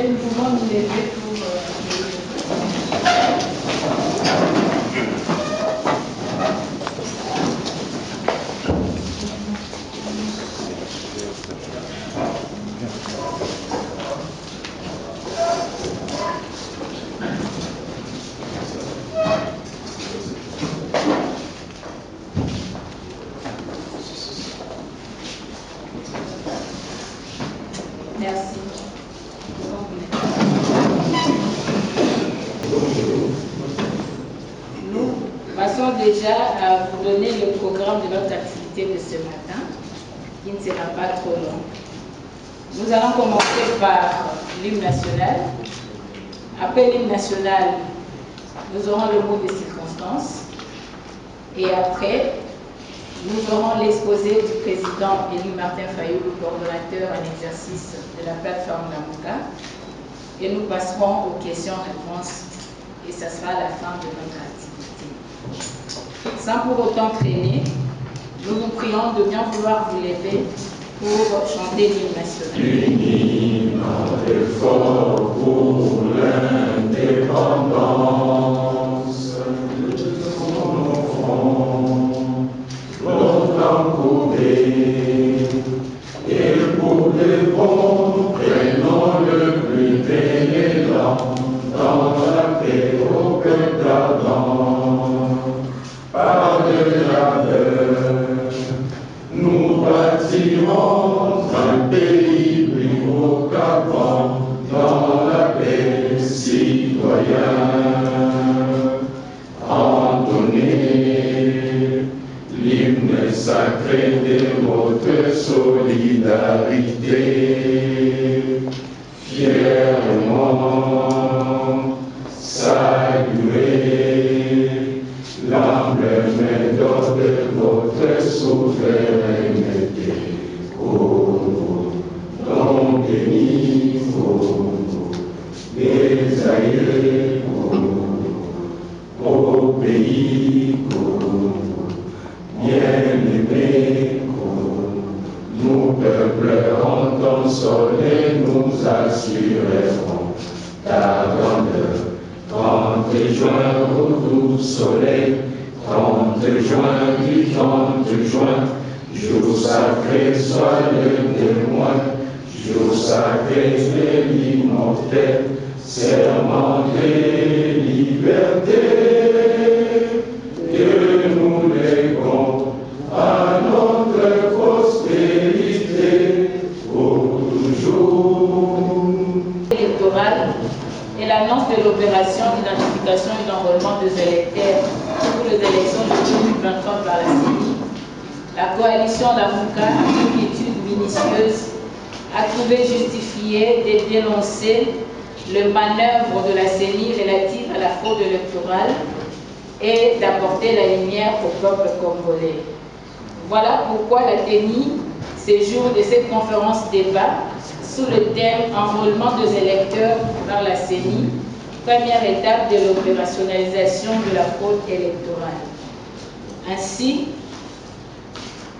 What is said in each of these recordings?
nous pouvons nous lever pour merci. Nous passons déjà à vous donner le programme de notre activité de ce matin, qui ne sera pas trop long. Nous allons commencer par l'hymne national. Après l'hymne national, nous aurons le mot des circonstances. Et après, nous aurons l'exposé du président Élie Martin Fayoulou, coordonnateur en exercice de la plateforme Namuka. Et nous passerons aux questions-réponses et ça sera la fin de notre activité. Sans pour autant traîner, nous vous prions de bien vouloir vous lever pour chanter l'hymne national. Unis dans l'effort pour l'indépendance de son enfant, longtemps courbé, et pour les bons, prenons le plus bel élan dans la paix au cœur ardent. Par le labeur, nous bâtirons un pays plus beau qu'avant, dans la paix citoyenne. Entonnez l'hymne sacré de votre solidarité, fièrement saluer l'emblème d'or de votre souveraineté. Oh, donc béni, oh, des aïeux, oh, pays, oh, bien-aimés, oh, nous peuplerons ton soleil, nous assurerons ta grandeur. 30 juin au doux soleil, 30 juin du 30 juin, jour sacré, sois le témoin, jour sacré de l'immortel, serment de liberté, que nous léguons à notre postérité pour toujours. Électorale et l'annonce de l'opération d'identification et d'enrôlement des électeurs pour les élections de 2023 par la CENI, la coalition Namuka, après une étude minutieuse, a trouvé justifié de dénoncer le manœuvre de la CENI relative à la fraude électorale et d'apporter la lumière au peuple congolais. Voilà pourquoi la TENI séjourne de cette conférence débat sous le thème « Enrôlement des électeurs par la CENI », première étape de l'opérationnalisation de la fraude électorale. Ainsi,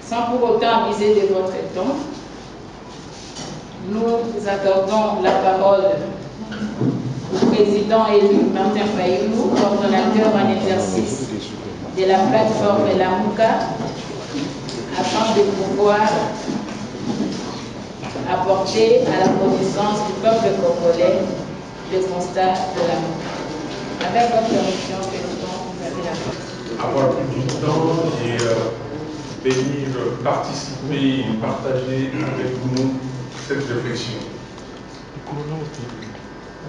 sans pour autant abuser de votre temps, nous accordons la parole au président élu Martin Fayoulou, coordonnateur en exercice de la plateforme Namuka, afin de pouvoir apporter à la connaissance du peuple congolais le constat de la mort. Avec votre permission, président, vous avez la parole. Avoir plus du temps et venir participer et partager avec nous cette réflexion.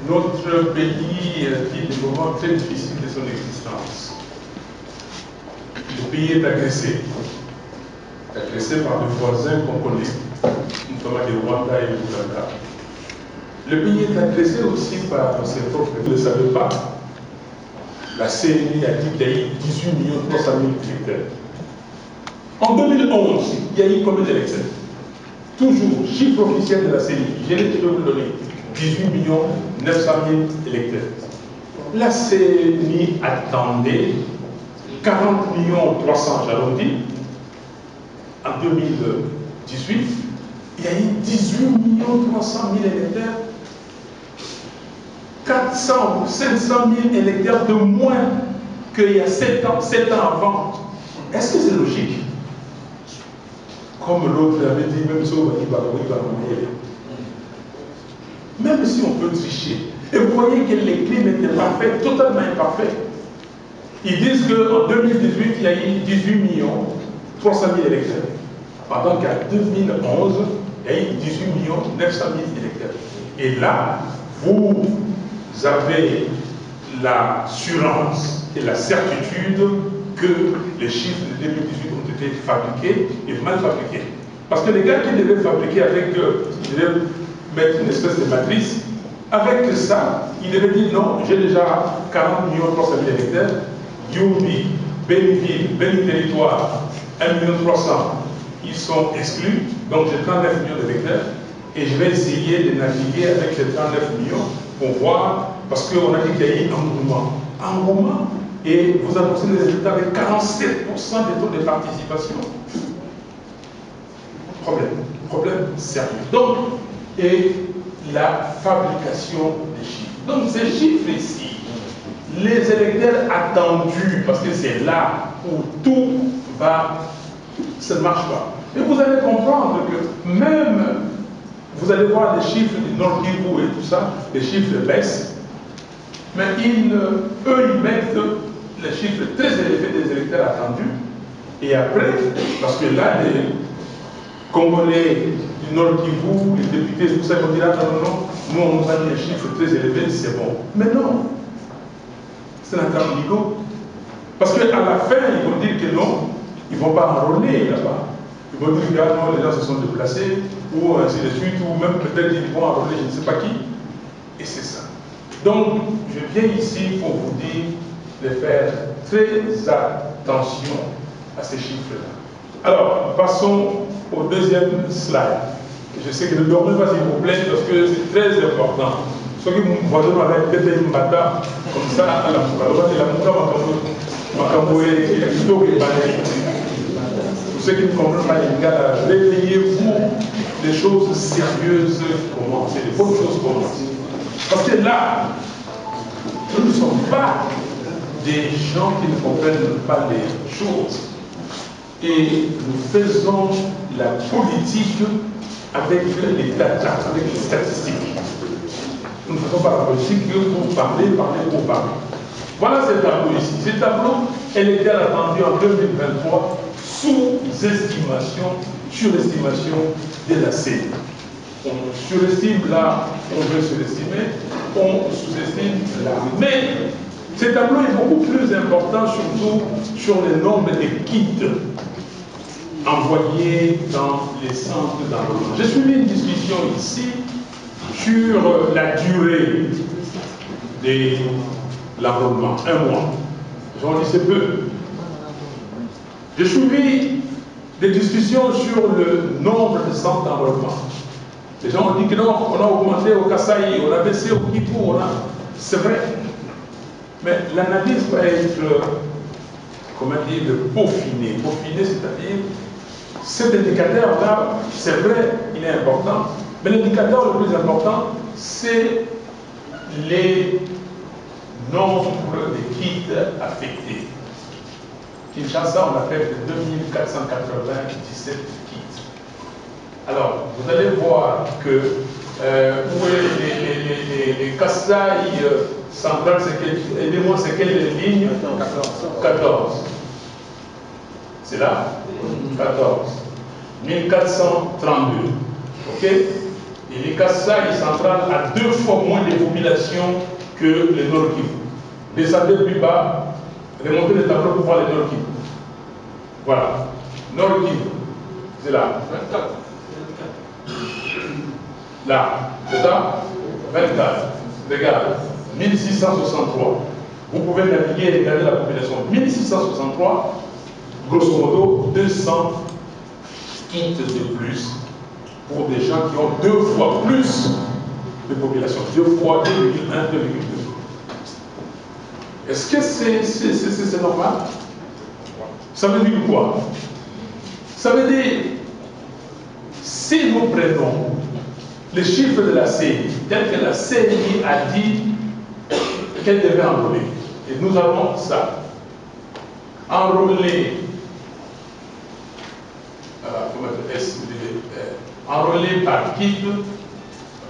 Notre pays vit des moments très difficiles de son existence. Le pays est agressé par des voisins qu'on connaît, notamment le Rwanda et l'Ouganda. Le pays est agressé aussi par ses propres. Vous ne le savez pas, la CNI a dit qu'il y a eu 18 300 000 électeurs. En 2011, il y a eu combien d'électeurs? Toujours, chiffre officiel de la CNI, je vais vous le donner, 18 900 000 électeurs. La CNI attendait 40 300 000, j'arrondis. En 2018, il y a eu 18 300 000 électeurs. 400 ou 500 000 électeurs de moins qu'il y a 7 ans avant. Est-ce que c'est logique? Comme l'autre avait dit, même si on va dire, même si on peut tricher, et vous voyez que les clés étaient parfaites, totalement imparfaites. Ils disent qu'en 2018, il y a eu 18 300 000 électeurs. Pendant qu'en 2011, il y a eu 18 900 000 électeurs. Et là, vous avez l'assurance et la certitude que les chiffres de 2018 ont été fabriqués et mal fabriqués. Parce que les gars qui devaient fabriquer avec, ils devaient mettre une espèce de matrice, avec ça, ils devaient dire non, j'ai déjà 40 300 000 électeurs, Yumbi, Béniville, Béni Territoire, 1 300 000, ils sont exclus, donc j'ai 39 millions d'électeurs, et je vais essayer de naviguer avec ces 39 millions pour voir, parce qu'on a dit qu'il y a eu un engouement, et vous annoncez les résultats avec 47% des taux de participation. Problème sérieux. Donc, et la fabrication des chiffres. Donc, ces chiffres ici, les électeurs attendus, parce que c'est là où tout va, ça ne marche pas. Et vous allez comprendre que même, vous allez voir les chiffres du Nord Kivu et tout ça, les chiffres baissent, mais eux, ils mettent les chiffres très élevés des électeurs attendus, et après, parce que là, les Congolais du Nord Kivu, les députés, tout ça, ils vont dire, non, nous on nous a mis les chiffres très élevés, c'est bon. Mais non, c'est un trafico. Parce qu'à la fin, ils vont dire que non, ils ne vont pas enrôler là-bas. Ils vont dire que non, les gens se sont déplacés, ou ainsi de suite, ou même peut-être ils vont enrôler je ne sais pas qui. Et c'est ça. Donc, je viens ici pour vous dire de faire très attention à ces chiffres-là. Alors, passons au deuxième slide. Je sais que ne dormez pas s'il vous plaît, parce que c'est très important. Ceux qui me voient avec des mbata, comme ça, à la pour ceux qui ne comprennent pas les gars, réveillez-vous, les choses sérieuses commencent, les bonnes choses commencent. Parce que là, nous ne sommes pas des gens qui ne comprennent pas les choses. Et nous faisons la politique avec les data, avec les statistiques. Nous ne faisons pas la politique pour parler pour parler. Voilà ce tableau ici. Ce tableau électoral attendu en 2023, sous-estimation, surestimation de la CENI. On surestime là, on veut surestimer, on sous-estime là. Mais ce tableau est beaucoup plus important, surtout sur le nombre de kits envoyés dans les centres d'enrôlement. J'ai suivi une discussion ici sur la durée de l'enrôlement, 1 mois. J'en dis c'est peu. J'ai suivi des discussions sur le nombre de centres d'enrôlement. Les gens ont dit que non, on a augmenté au Kasaï, on a baissé au Kivu, c'est vrai. Mais l'analyse va être, comment dire, peaufinée. Peaufinée, c'est-à-dire, cet indicateur-là, c'est vrai, il est important, mais l'indicateur le plus important, c'est les nombres de kits affectés. Kinshasa, on a fait 2497 kits. Alors, vous allez voir que où est les Kasaï centrales, aidez-moi, c'est quelle ligne? 14. C'est là 14. 1432. Ok? Et les Kasaï centrales a 2 fois moins de population que le Nord Kivu. Descendez plus bas, remontez le tableau pour voir le Nord Kivu. Voilà. Nord Kivu, c'est là. 24. Là, c'est ça? 24. Regarde, 1663. Vous pouvez naviguer et regarder la population. 1663, grosso modo, 200 kits de plus pour des gens qui ont 2 fois plus de population. 2 fois 2,1, 2,2. Est-ce que c'est normal? Ça veut dire quoi? Ça veut dire, si nous prenons les chiffres de la CENI, tel que la CENI a dit qu'elle devait enrôler. Et nous avons ça. Enrôler, enrôler par kit,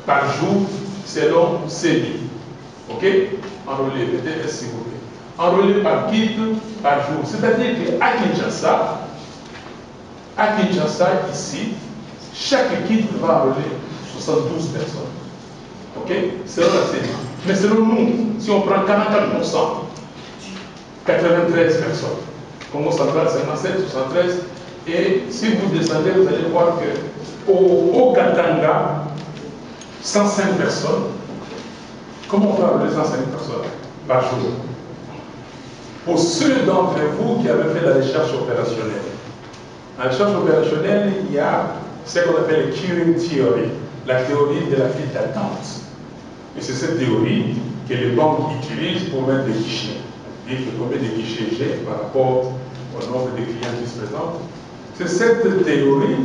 par jour, selon CENI. Ok? Enrôler, mettez S s'il vous plaît. Enrôler par kit, par jour. C'est-à-dire qu'à Kinshasa, ici, chaque kit va enrôler 72 personnes. Ok? Selon la CENI. Mais selon nous, si on prend 44%, 93 personnes. Congo central 57, 73. Et si vous descendez, vous allez voir que au Katanga, 105 personnes. Comment on peut enrôler 105 personnes par jour? Pour ceux d'entre vous qui avaient fait la recherche opérationnelle. En recherche opérationnelle, il y a ce qu'on appelle le queuing theory, la théorie de la file d'attente. Et c'est cette théorie que les banques utilisent pour mettre des guichets. Et combien de guichets j'ai par rapport au nombre de clients qui se présentent. C'est cette théorie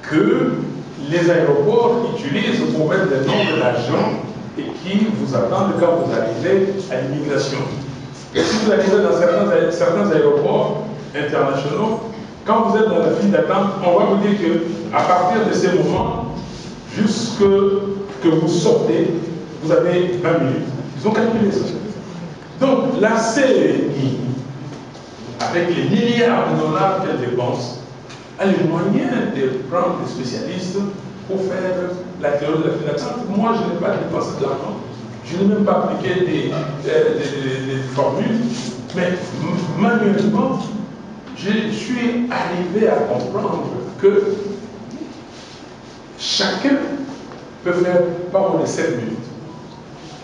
que les aéroports utilisent pour mettre le nombre d'agents et qui vous attendent quand vous arrivez à l'immigration. Si vous arrivez dans certains aéroports internationaux, quand vous êtes dans la file d'attente, on va vous dire qu'à partir de ces moments, jusque que vous sortez, vous avez 20 minutes. Ils ont calculé ça. Donc la CENI, avec les milliards de dollars qu'elle dépense, a les moyens de prendre des spécialistes pour faire la théorie de la file d'attente. Moi, je n'ai pas dépensé de l'argent. Je n'ai même pas appliqué des formules. Mais manuellement, je suis arrivé à comprendre que chacun peut faire pas moins de 7 minutes.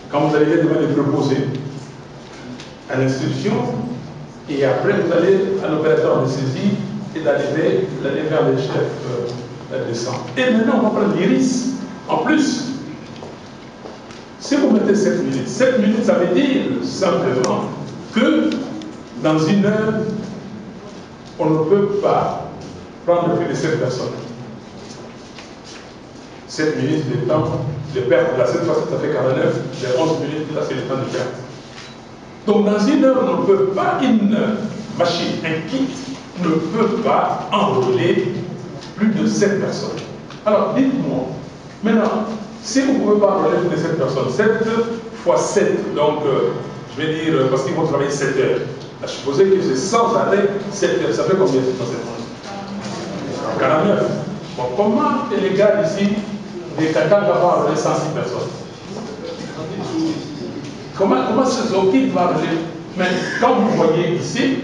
Quand vous arrivez devant les proposés à l'institution, et après vous allez à l'opérateur de saisie et d'aller vers les chefs de sang. Et maintenant, on va prendre l'iris. En plus, si vous mettez 7 minutes, ça veut dire simplement que dans une heure, on ne peut pas prendre plus de 7 personnes. 7 minutes de temps de perte. Là, cette fois-ci, ça fait 49. Les 11 minutes, là, c'est le temps de perte. Donc, dans une heure, on ne peut pas, une machine, un kit, ne peut pas enrôler plus de 7 personnes. Alors, dites-moi, maintenant, si vous ne pouvez pas enrôler plus de 7 personnes, 7 fois 7, donc, je vais dire, parce qu'ils vont travailler 7 heures. À supposer que c'est sans arrêt 7 heures. Ça fait combien de temps? 49. Bon, comment les gars ici, les Katanga vont enrôler 106 personnes? Comment ce Zoki va enrôler? Mais quand vous voyez ici,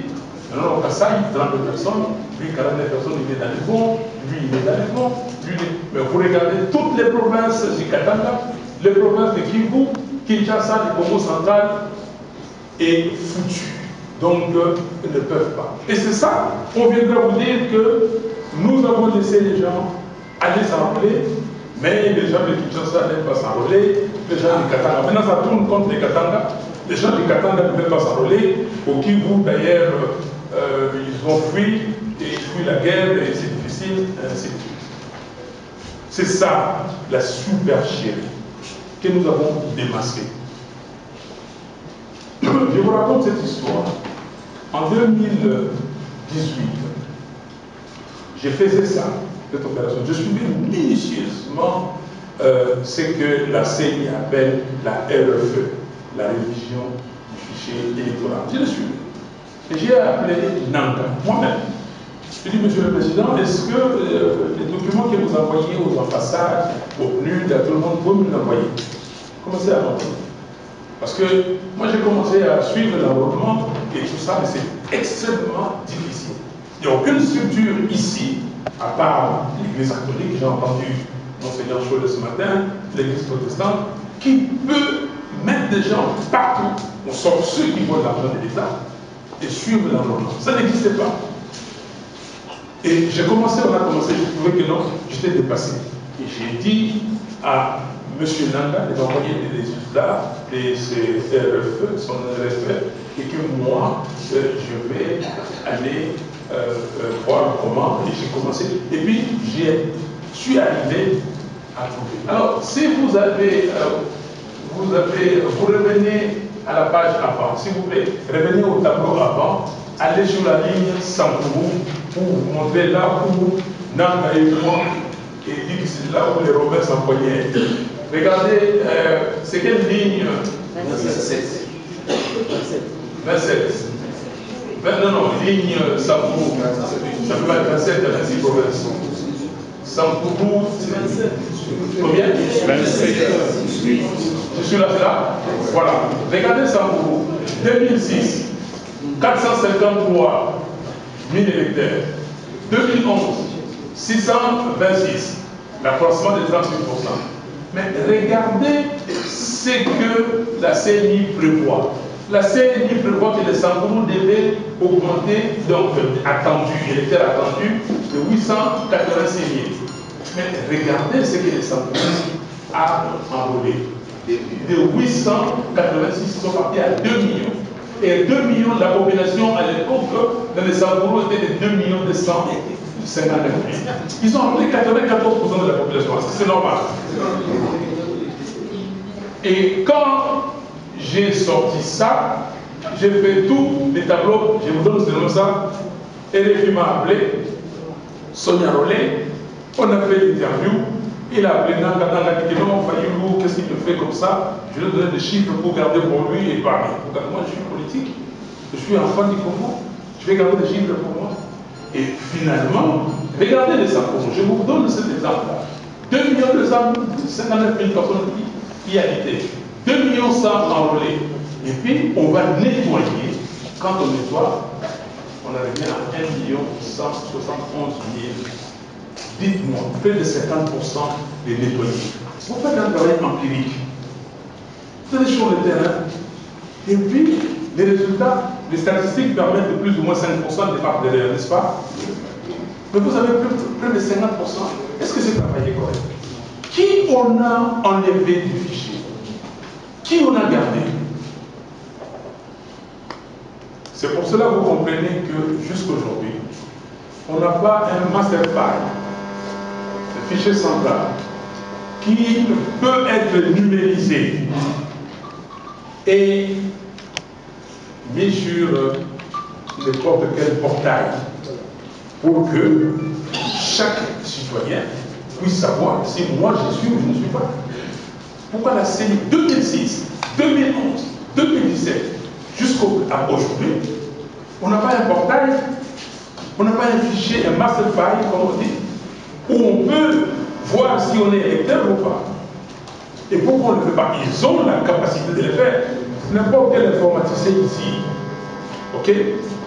alors au Kassai, 32 personnes, lui 49 personnes, il est dans les bons, lui il est dans les bons, mais vous regardez toutes les provinces du Katanga, les provinces de Kivu, Kinshasa, du Congo central, est foutu. Donc, ils ne peuvent pas. Et c'est ça, on viendra vous dire que nous avons laissé les gens aller s'enrôler, mais les gens de Kinshasa n'aiment pas s'enrôler, les gens du Katanga. Maintenant, ça tourne contre les Katanga. Les gens du Katanga ne peuvent pas s'enrôler. Au Kivu, d'ailleurs, ils ont fui, et ils fuient la guerre, et c'est difficile, et ainsi de suite. C'est ça, la supercherie que nous avons démasquée. Je vous raconte cette histoire. En 2018, j'ai fait ça, cette opération. Je suivais minutieusement ce que la CENI appelle la RFE, la révision du fichier électoral. Je le suivais. Et j'ai appelé Nanga, moi-même. Je dis, Monsieur le Président, est-ce que les documents que vous envoyez aux ambassades, au PNUD, à tout le monde, vous me l'envoyer? Commencez à l'entendre. Parce que moi j'ai commencé à suivre l'enrôlement et tout ça, mais c'est extrêmement difficile. Il n'y a aucune structure ici, à part l'Église catholique, j'ai entendu Monseigneur Cholet ce matin, l'Église protestante, qui peut mettre des gens partout, on sort ceux qui volent l'argent de l'État, et suivre l'enrôlement. Ça n'existait pas. Et on a commencé, je trouvais que non, j'étais dépassé. Et j'ai dit à M. Nanga de m'envoyer des résultats de ses RFE, son RFE, et que moi, je vais aller voir comment, et j'ai commencé. Et puis, je suis arrivé à trouver. Alors, si vous revenez à la page avant. S'il vous plaît, revenez au tableau avant, allez sur la ligne Sankourou pour vous montrer là où Nanga et moi, et dit que c'est là où les Romains s'employaient. Regardez, c'est quelle ligne? 27. 27. Non, ligne Sankourou. Ça peut être 27 à 26 provinces. Sankourou, combien? 27. Je suis là. Voilà. Regardez Sankourou. 2006, 453 000 électeurs. 2011, 626. L'accroissement de 38%. Mais regardez ce que la CNI prévoit. La CNI prévoit que les Sankourou devaient augmenter, donc attendu, électeurs attendus, de 886 000. Mais regardez ce que les Sankourou a enrôlé. De 886 sont partis à 2 millions. Et 2 millions de la population à l'époque, dans les Sankourou, était de 2 millions de 159 000. Ils ont enrôlé 94% de la population. Est-ce que c'est normal? Et quand j'ai sorti ça, j'ai fait tous les tableaux, je vous donne seulement ça. RFI m'a appelé, Sonia Rollet, on a fait l'interview. Il a appelé Nanga, il dit non, Fayulu, qu'est-ce qu'il me fait comme ça? Je lui ai donné des chiffres pour garder pour lui et parler. Moi, je suis politique, je suis enfant du Congo, je vais garder des chiffres pour moi. Et finalement, regardez les Sankourou, je vous donne cet exemple-là. 2 millions de 59 000 personnes qui habitaient, 2 millions 100 enrôlés. Et puis, on va nettoyer. Quand on nettoie, on arrive à 1 171 000. Dites-moi, près de 50% des nettoyés. Vous faites un travail empirique. Vous allez sur le terrain. Et puis, les résultats, les statistiques permettent de plus ou moins 5% de départ derrière, n'est-ce pas? Mais vous avez près de 50%. Est-ce que c'est travaillé correct? Qui on a enlevé du fichier? Qui on a gardé? C'est pour cela que vous comprenez que jusqu'aujourd'hui, on n'a pas un master file, un fichier central, qui peut être numérisé et mis sur n'importe quel portail pour que chaque citoyen puisse savoir si moi je suis ou je ne suis pas. Pourquoi la CENI 2006, 2011, 2017, jusqu'à aujourd'hui, on n'a pas un portail, on n'a pas un fichier, un master file, comme on dit, où on peut voir si on est électeur ou pas. Et pourquoi on ne le fait pas? Ils ont la capacité de le faire. N'importe quel informaticien ici, ok?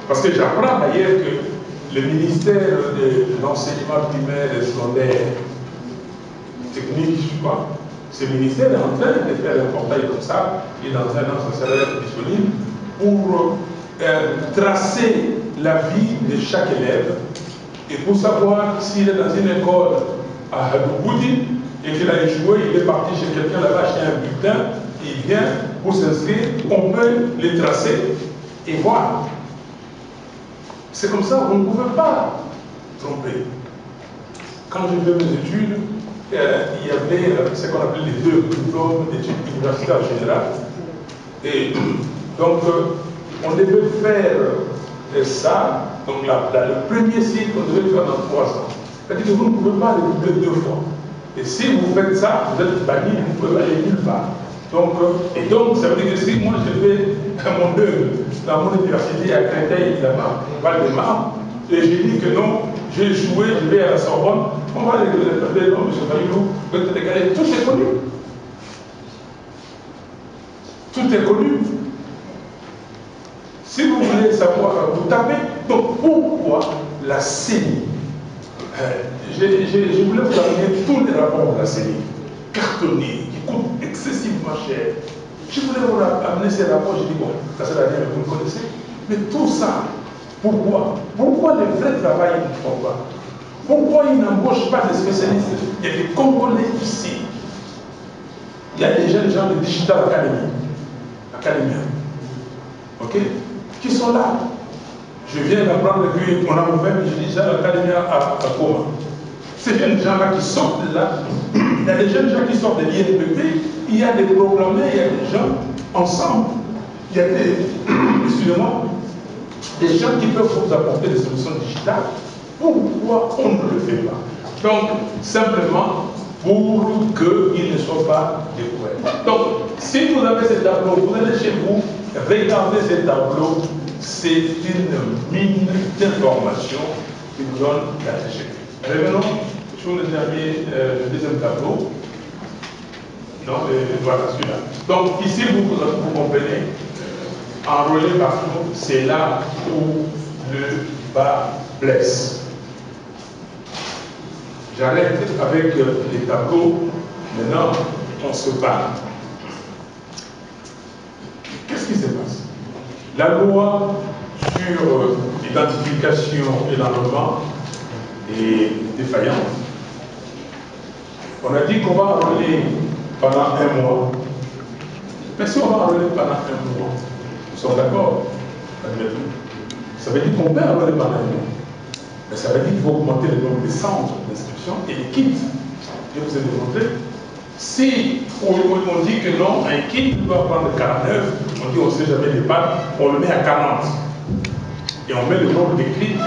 Parce que j'apprends d'ailleurs que le ministère de l'enseignement primaire et secondaire, technique, je sais pas, ce ministère est en train de faire un portail comme ça, qui est dans un an, ça serait disponible, pour tracer la vie de chaque élève et pour savoir s'il est dans une école à Hadouboudi et qu'il a échoué, il est parti chez quelqu'un là-bas acheter un bulletin, il vient pour s'inscrire, on peut les tracer et voir. C'est comme ça, vous ne pouvez pas tromper. Quand j'ai fait mes études, il y avait ce qu'on appelle les 2 diplômes d'études universitaires générales. Et donc, on devait faire ça. Donc, le premier cycle, on devait le faire dans 3 ans. C'est-à-dire que vous ne pouvez pas le doubler 2 fois. Et si vous faites ça, vous êtes banni, vous ne pouvez aller nulle part. Donc, et donc, ça veut dire que si moi je fais mon œuvre dans mon université à Créteil, là-bas, Val-de-Marne, et je dis que non, j'ai joué, je vais à la Sorbonne, on va aller dire non, M. Fayulu, peut-être égaler. Tout est connu. Tout est connu. Si vous voulez savoir, vous tapez. Donc, pourquoi la CENI? Je voulais vous amener tous les rapports de la CENI, cartonnés, qui coûtent excessivement cher. Je voulais vous amener ces rapports, je dis bon, ça c'est la dernière, vous le connaissez. Mais tout ça, pourquoi? Pourquoi les vrais travailleurs ne font pas? Pourquoi ils n'embauchent pas des spécialistes? Il y a des Congolais ici. Il y a des jeunes gens de Digital Academy, ok, qui sont là. Je viens d'apprendre qu'on a ouvert le Digital Academy à Goma. Ces jeunes gens-là qui sortent de là, il y a des jeunes gens qui sortent de l'INPP, il y a des programmeurs, il y a des gens ensemble. y a des, excusez-moi, des gens qui peuvent vous apporter des solutions digitales. Pourquoi on ne le fait pas? Donc, simplement pour qu'il ne soit pas découvert. Donc, si vous avez ces tableaux, vous allez chez vous, regardez ces tableaux, c'est une mine d'informations qui vous donne la TGP. Revenons sur le deuxième tableau. Non, voilà celui-là. Donc, ici, vous comprenez, enrôler partout, c'est là où le bas blesse. J'arrête avec les tableaux. Maintenant, on se bat. Qu'est-ce qui se passe? La loi sur l'identification et l'enrôlement est défaillante. On a dit qu'on va enrôler pendant 1 mois. Mais si on va enrôler pendant 1 mois, nous sommes d'accord? Ça veut dire qu'on peut enrôler pendant 1 mois. Mais ça veut dire qu'il faut augmenter le nombre de centres d'inscription et les kits. Je vous ai démontré. Si on dit que non, un kit doit prendre 49, on dit on ne sait jamais les pannes, on le met à 40. Et on met le nombre de kits,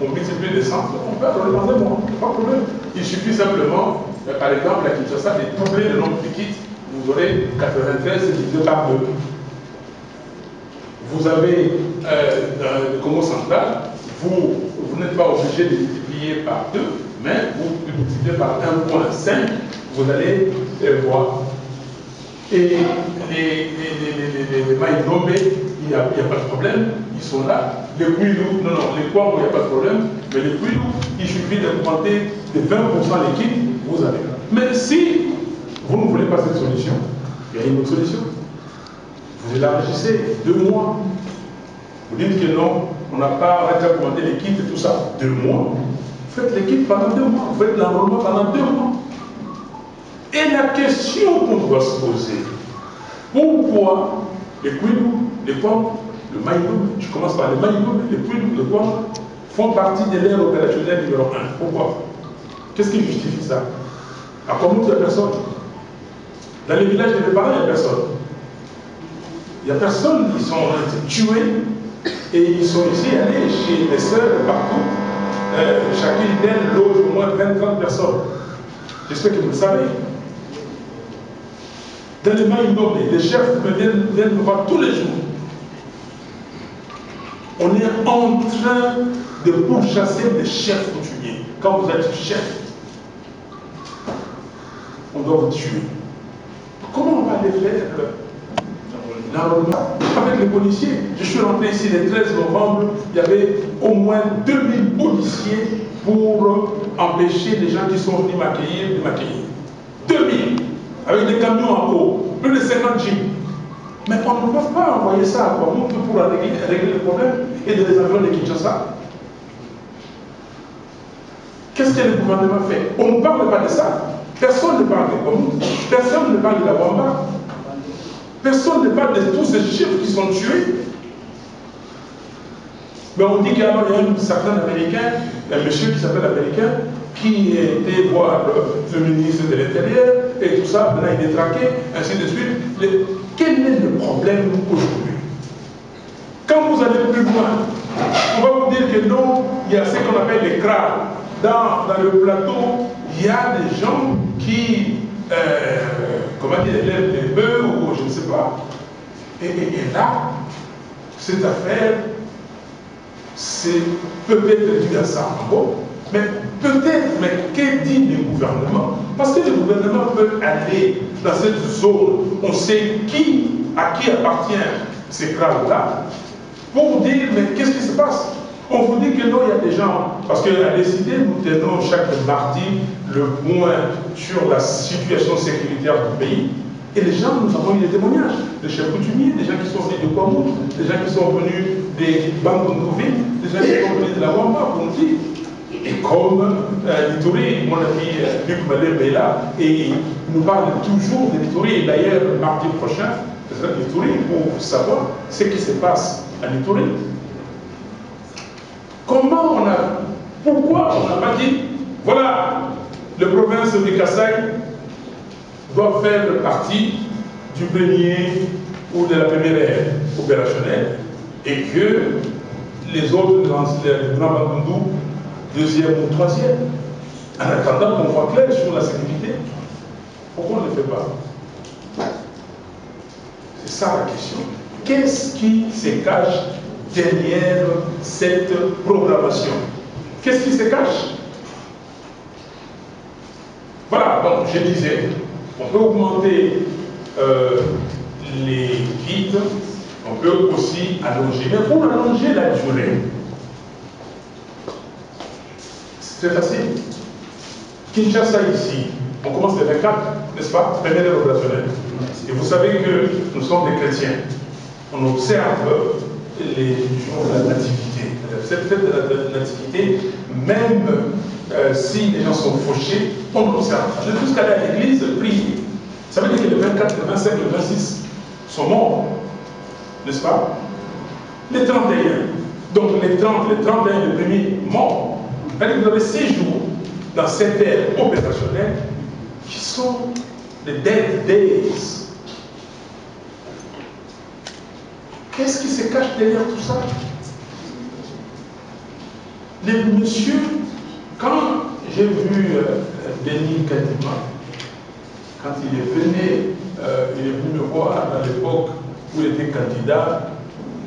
on multiplie les centres, on peut enrôler dans 1 mois, pas de problème. Il suffit simplement, par exemple, à Kinshasa, de doubler le nombre de kits, vous aurez 93 divisé par 2. Vous avez le Congo central, vous n'êtes pas obligé de multiplier par 2, mais vous multipliez par 1,5, vous allez voir. Et les Maïdombe, il n'y a pas de problème, ils sont là. Les Kouilou, les Kouamou, il n'y a pas de problème, mais les Kouilou, il suffit d'augmenter de 20% l'équipe, vous avez. Mais si vous ne voulez pas cette solution, il y a une autre solution. Vous élargissez 2 mois. Vous dites que non, on n'a pas arrêté d'augmenter l'équipe et tout ça. 2 mois. Faites l'équipe pendant 2 mois. Vous faites l'enrôlement pendant 2 mois. Et la question qu'on doit se poser, pourquoi les Kouilou, les Kouam, le Maïdoum, je commence par les Maïdoum, les Kouilou, les Kouam, font partie de l'aire opérationnelle numéro 1. Pourquoi? Qu'est-ce qui justifie ça? À Kouamout, il n'y a personne. Dans les villages de mes parents, il n'y a personne. Il n'y a personne, ils sont tués et ils sont ici allés chez les sœurs partout. Chacune d'elles loge au moins 20-30 personnes. J'espère que vous le savez. Dans les Maïdombe, les chefs viennent me voir tous les jours. On est en train de pourchasser les chefs coutumiers. Quand vous êtes chef, on doit vous tuer. Comment on va les faire avec les policiers? Je suis rentré ici le 13 novembre, il y avait au moins 2000 policiers pour empêcher les gens qui sont venus m'accueillir de m'accueillir. 2000, avec des camions en haut, plus de 50 jeeps. Mais on ne peut pas envoyer ça à Kouamout pour régler le problème et de les avions de Kinshasa. Qu'est-ce que le gouvernement fait? On ne parle pas de ça. Personne ne parle de Kouamout, personne ne parle de la Bamba. Personne ne parle de tous ces chiffres qui sont tués. Mais on dit qu'il y a un certain Américain, un monsieur qui s'appelle Américain, qui était voir le ministre de l'Intérieur et tout ça, maintenant il est traqué, ainsi de suite. Quel est le problème aujourd'hui? Quand vous allez plus loin, on va vous dire que non, il y a ce qu'on appelle les crabes. Dans le plateau, il y a des gens qui comment dire, élèvent des bœufs ou je ne sais pas. Et là, cette affaire, c'est peut-être dû à ça en gros, mais peut-être, mais que dit le gouvernement? Parce que le gouvernement peut aller dans cette zone, on sait à qui appartient ces crânes-là, pour dire, mais qu'est-ce qui se passe? On vous dit que non, il y a des gens, parce qu'à décider, nous tenons chaque mardi le point sur la situation sécuritaire du pays. Et les gens, nous avons eu des témoignages, des chefs coutumiers, des gens qui sont venus de Kouamout, des gens qui sont venus des Bangoundouvi, des gens qui sont venus de la Wamba, pour nous dire. Et comme l'Ituri, mon ami Luc Malem est là, et il nous parle toujours de l'Ituri, et d'ailleurs, mardi prochain, ce sera l'Ituri pour savoir ce qui se passe à l'Ituri. Pourquoi on n'a pas dit, voilà, le province de Kasaï doit faire partie du premier ou de la première ère opérationnelle et que les autres, les Grand Bandundu, deuxième ou troisième. En attendant qu'on voit clair sur la sécurité, pourquoi on ne le fait pas? C'est ça la question. Qu'est-ce qui se cache derrière cette programmation? Qu'est-ce qui se cache? Voilà, donc je disais, on peut augmenter les guides, on peut aussi allonger. Mais pour allonger la durée, c'est très facile. Kinshasa ici, on commence le 24, n'est-ce pas? Première ère opérationnelle. Et vous savez que nous sommes des chrétiens. On observe les jours de la nativité. Cette fête de la nativité, même si les gens sont fauchés, on l'observe. Jusqu'à aller à l'église, prier. Ça veut dire que le 24, le 25, le 26 sont morts, n'est-ce pas? Les 31. Donc les 30, les 31, les premiers morts. C'est-à-dire que vous avez 6 jours dans cette ère opérationnelle qui sont les dead days. Qu'est-ce qui se cache derrière tout ça? Les messieurs, quand j'ai vu Denis Kadima, quand il est venu me voir à l'époque où il était candidat,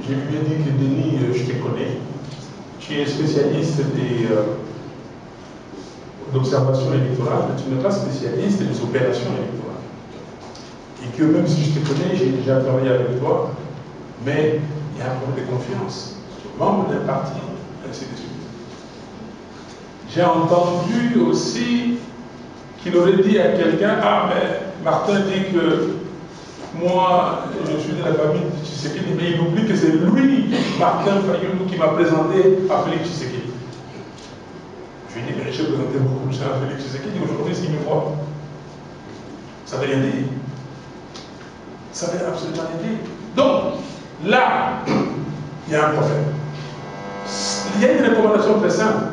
je lui ai dit que Denis, je te connais, tu es spécialiste d'observation électorale, mais tu n'es pas spécialiste des opérations électorales. Et que même si je te connais, j'ai déjà travaillé avec toi, mais il y a un problème de confiance. Tu es membre d'un parti, ainsi de suite. J'ai entendu aussi qu'il aurait dit à quelqu'un, ah mais Martin dit que moi, je suis de la famille de Tshisekedi, mais il oublie que c'est lui, Martin Fayoulou, qui m'a présenté à Félix Tshisekedi. Je lui ai dit, mais j'ai présenté beaucoup de gens à Félix Tshisekedi, aujourd'hui, s'il me voit, ça ne veut rien dire. Ça ne veut absolument rien dire. Donc, là, il y a un problème. Il y a une recommandation très simple.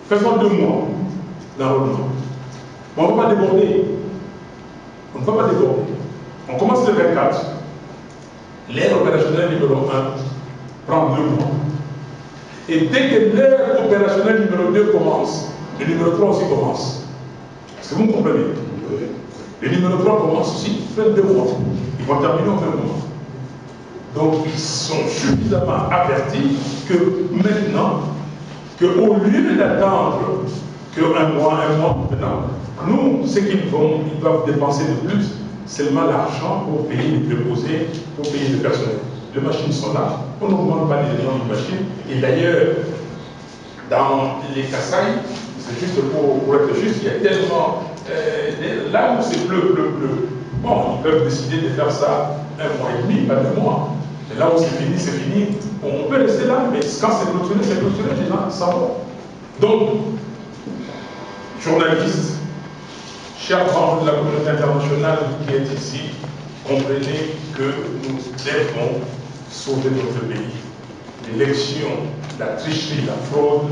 Faisons 2 mois d'enrôlement. Mais on ne va pas déborder. On ne va pas déborder. On commence le 24. L'ère opérationnelle numéro 1 prend 2 mois. Et dès que l'ère opérationnelle numéro 2 commence, le numéro 3 aussi commence. Est-ce que vous me comprenez? Le numéro 3 commence aussi, fait 2 mois. Ils vont terminer au même moment. Donc ils sont suffisamment avertis que maintenant, qu'au lieu d'attendre qu'un mois, maintenant, nous, ce qu'ils vont, ils doivent dépenser de plus, seulement l'argent pour payer les préposés, pour payer le personnel. Les machines sont là, on n'augmente pas les gens de machines. Et d'ailleurs, dans les Kasaï, c'est juste pour être juste, il y a tellement, là où c'est bleu, bon, ils peuvent décider de faire ça 1 mois et demi, pas 2 mois. Et là où c'est fini, c'est fini. On peut rester là, mais quand c'est clôturé, les gens s'en vont. Donc, journalistes, chers membres de la communauté internationale qui est ici, comprenez que nous devons sauver notre pays. L'élection, la tricherie, la fraude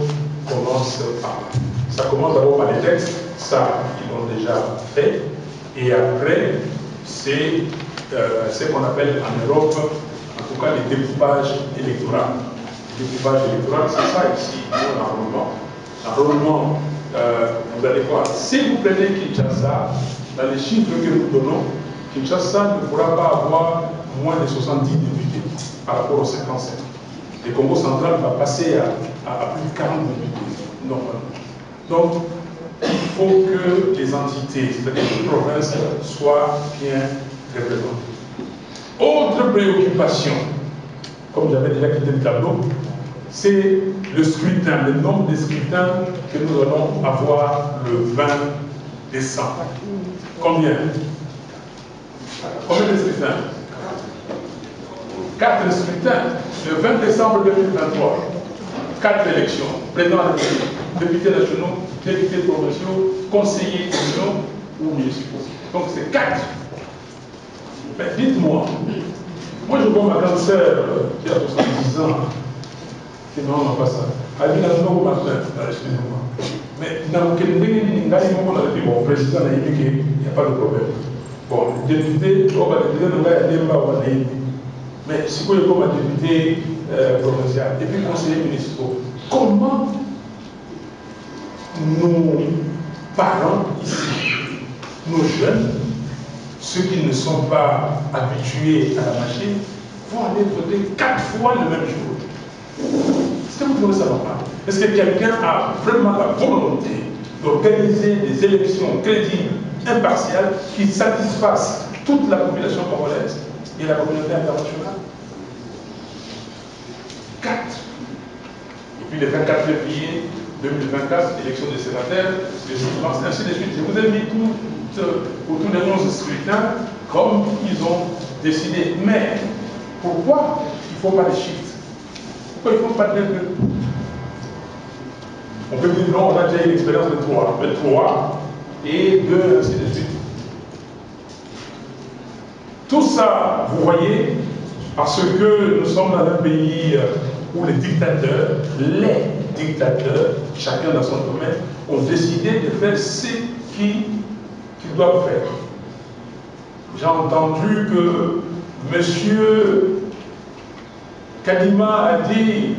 commence par là. Ça commence d'abord par les textes, ça, ils l'ont déjà fait. Et après, c'est ce qu'on appelle en Europe, en tout cas, les découpages électoraux. Les découpages électoraux, c'est ça ici, l'enrôlement. L'enrôlement, vous allez voir, si vous prenez Kinshasa, dans les chiffres que nous donnons, Kinshasa ne pourra pas avoir moins de 70 députés par rapport aux 55. Le Congo central va passer à plus de 40 députés, normalement. Donc, il faut que les entités, c'est-à-dire les provinces, soient bien représentées. Autre préoccupation, comme j'avais déjà quitté le tableau, c'est le scrutin, le nombre de scrutins que nous allons avoir le 20 décembre. Combien? Combien de scrutins? 4 scrutins. Le 20 décembre 2023, 4 élections. Président de la République, députés nationaux, députés provinciaux, conseillers communaux ou municipaux. Donc c'est 4. Mais dites-moi, moi je vois ma grande sœur qui a 70 ans, qui non, pas ça. Elle dit non, Martin, excusez-moi. Mais dans le président, il n'y a pas de problème. Bon, député, on va dire, mais c'est quoi comme député provincial et puis conseiller municipal. Comment nos parents ici, nos jeunes, ceux qui ne sont pas habitués à la machine, vont aller voter 4 fois le même jour? Est-ce que vous trouvez ça normal? Est-ce que quelqu'un a vraiment la volonté d'organiser des élections crédibles, impartiales, qui satisfassent toute la population congolaise et la communauté internationale? 4. Et puis le 24 février 2024, élection des sénateurs, le 6 mars, ainsi de suite. Je vous ai mis pour tous les 11 scrutins comme ils ont décidé. Mais pourquoi il ne faut pas de chiffres? Pourquoi il ne faut pas de 2? On peut dire non, on a déjà eu l'expérience de 3, mais 3 et 2, ainsi de suite. Tout ça, vous voyez, parce que nous sommes dans un pays où les dictateurs, chacun dans son domaine, ont décidé de faire ce qu'ils doivent faire. J'ai entendu que M. Kadima a dit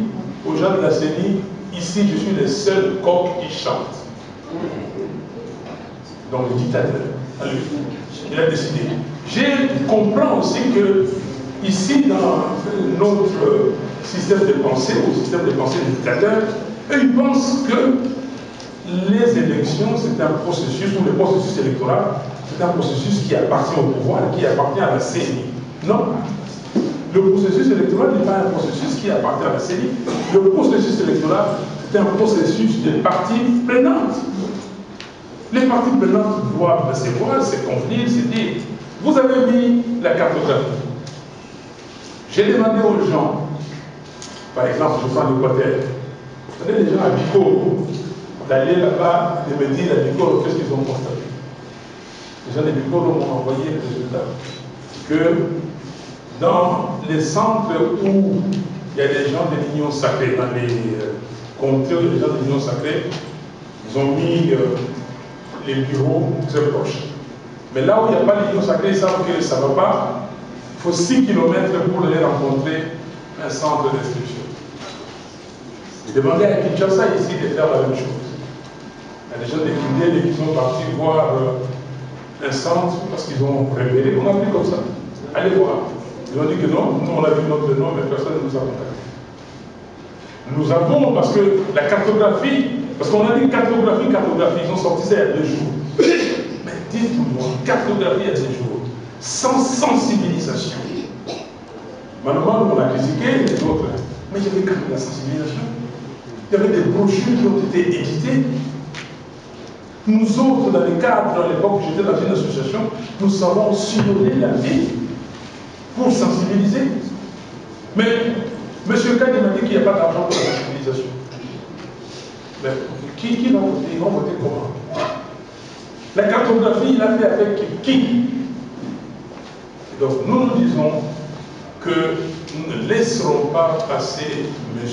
aux gens de la CENI, ici je suis le seul coq qui chante. Donc le dictateur, il a décidé. Je comprends aussi que ici dans notre système de pensée, ou système de pensée des dictateurs, ils pensent que les élections, c'est un processus, ou le processus électoral, c'est un processus qui appartient au pouvoir, qui appartient à la CENI. Non. Le processus électoral n'est pas un processus qui appartient à la CENI. Le processus électoral, c'est un processus de parties prenantes. Les parties prenantes doivent se voir, se convenir, se dire. Vous avez mis la cartographie. J'ai demandé aux gens, par exemple, je prends l'Équateur, vous savez, les gens à Bicoro, d'aller là-bas et me dire à Bicoro qu'est-ce qu'ils ont constaté. Les gens de Bicoro m'ont envoyé le résultat que dans les centres où il y a des gens de l'Union sacrée, dans les comtés où il y a des gens de l'Union sacrée, ils ont mis les bureaux très proches. Mais là où il n'y a pas l'Union sacrée, ils savent que ça ne va pas. Il faut 6 km pour aller rencontrer un centre d'instruction. J'ai demandé à Kinshasa ici de faire la même chose. Il y a des gens de Kindé qui sont partis voir un centre parce qu'ils ont révélé. On a pris comme ça. Allez voir. Ils ont dit que non, nous on a vu notre nom, mais personne ne nous a contacté. Nous avons, parce que la cartographie, parce qu'on a dit cartographie, ils ont sorti ça il y a 2 jours. Mais dites-moi, cartographie il y a 2 jours, sans sensibilisation. Malheureusement, on a critiqué les autres, mais il y avait quand même la sensibilisation. Il y avait des brochures qui ont été éditées. Nous autres, dans les cadres, à l'époque où j'étais dans une association, nous savons sillonner la ville pour sensibiliser. Mais M. Kadi m'a dit qu'il n'y a pas d'argent pour la sensibilisation. Mais qui va voter? Ils vont voter comment? La cartographie, il a fait avec qui? Et donc nous nous disons que nous ne laisserons pas passer M.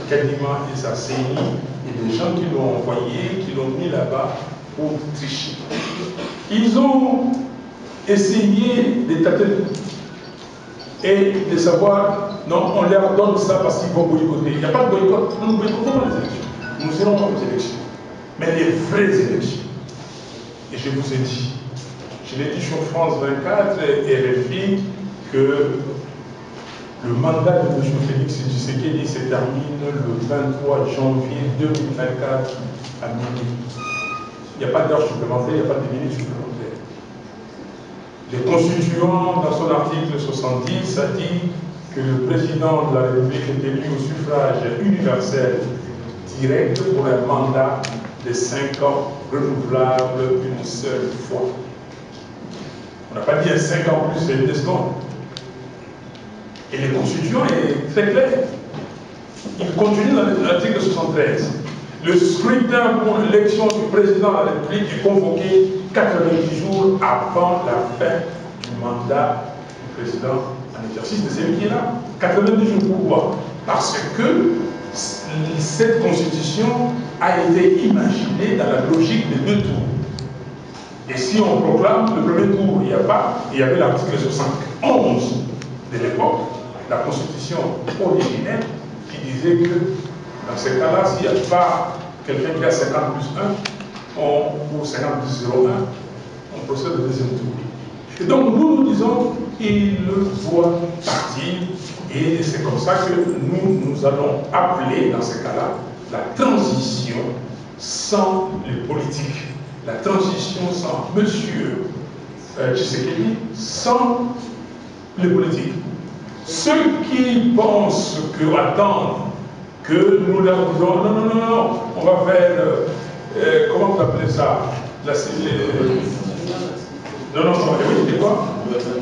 Kadima et sa CENI et les gens qui l'ont envoyé, qui l'ont mis là-bas pour tricher. Ils ont essayé de tâter et de savoir, non, on leur donne ça parce qu'ils vont boycotter. Il n'y a pas de boycott, nous ne boycottons pas les élections. Nous irons pas aux élections. Mais les vraies élections. Et je vous ai dit, je l'ai dit sur France 24 et RFI, que le mandat de M. Félix Tshisekedi se termine le 23 janvier 2024 à minuit. Il n'y a pas d'heure supplémentaire, il n'y a pas de minutes supplémentaires. Le constituant, dans son article 70, a dit que le président de la République est élu au suffrage universel direct pour un mandat de 5 ans renouvelable une seule fois. On n'a pas dit 5 ans plus et 2 secondes. Et le constituant est très clair. Il continue dans l'article 73. Le scrutin pour l'élection du président de la République est convoqué 90 jours avant la fin du mandat du président en exercice de celui qui est là. 90 jours, pourquoi? Parce que cette constitution a été imaginée dans la logique des 2 tours. Et si on proclame le premier tour, il y avait l'article 71 de l'époque, la constitution originelle, qui disait que dans ces cas-là, s'il n'y a pas quelqu'un qui a 50 plus 1, ou 50 plus 0,1, on procède au deuxième tour. Et donc nous disons qu'il doit partir, et c'est comme ça que nous allons appeler dans ces cas-là la transition sans les politiques, la transition sans monsieur Tshisekedi, sans les politiques. Ceux qui pensent que attendent que nous leur disons non, on va faire comment vous appelez ça, oui, c'est quoi?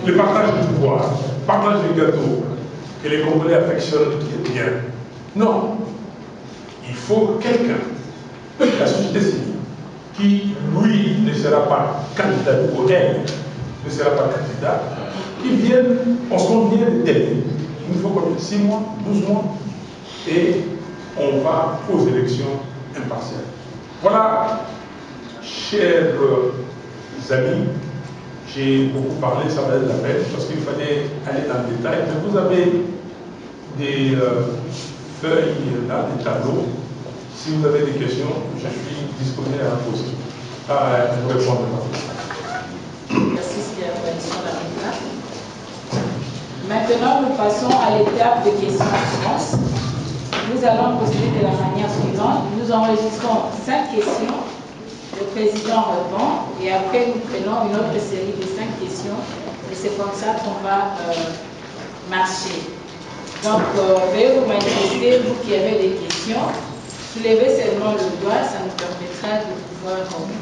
Le partage du pouvoir, partage du gâteau, que les Congolais affectionnent, qui est bien. Non. Il faut quelqu'un, la société civile, qui, lui, ne sera pas candidat, ou elle ne sera pas candidat, qui vienne, on se compte bien de délai. Il nous faut comme 6 mois, 12 mois, et on va aux élections impartiales. Voilà, chers amis, j'ai beaucoup parlé, ça va être la peine, parce qu'il fallait aller dans le détail, mais vous avez des feuilles là, des tableaux. Si vous avez des questions, je suis disponible à poser, à vous répondre. Merci, c'est la coalition d'Amérique. Maintenant, nous passons à l'étape de questions-réponses. Nous allons procéder de la manière suivante. Nous enregistrons 5 questions. Le président répond et après nous prenons une autre série de 5 questions. Et c'est comme ça qu'on va marcher. Donc, veuillez vous manifester, vous qui avez des questions. Soulevez seulement le doigt, ça nous permettra de pouvoir répondre.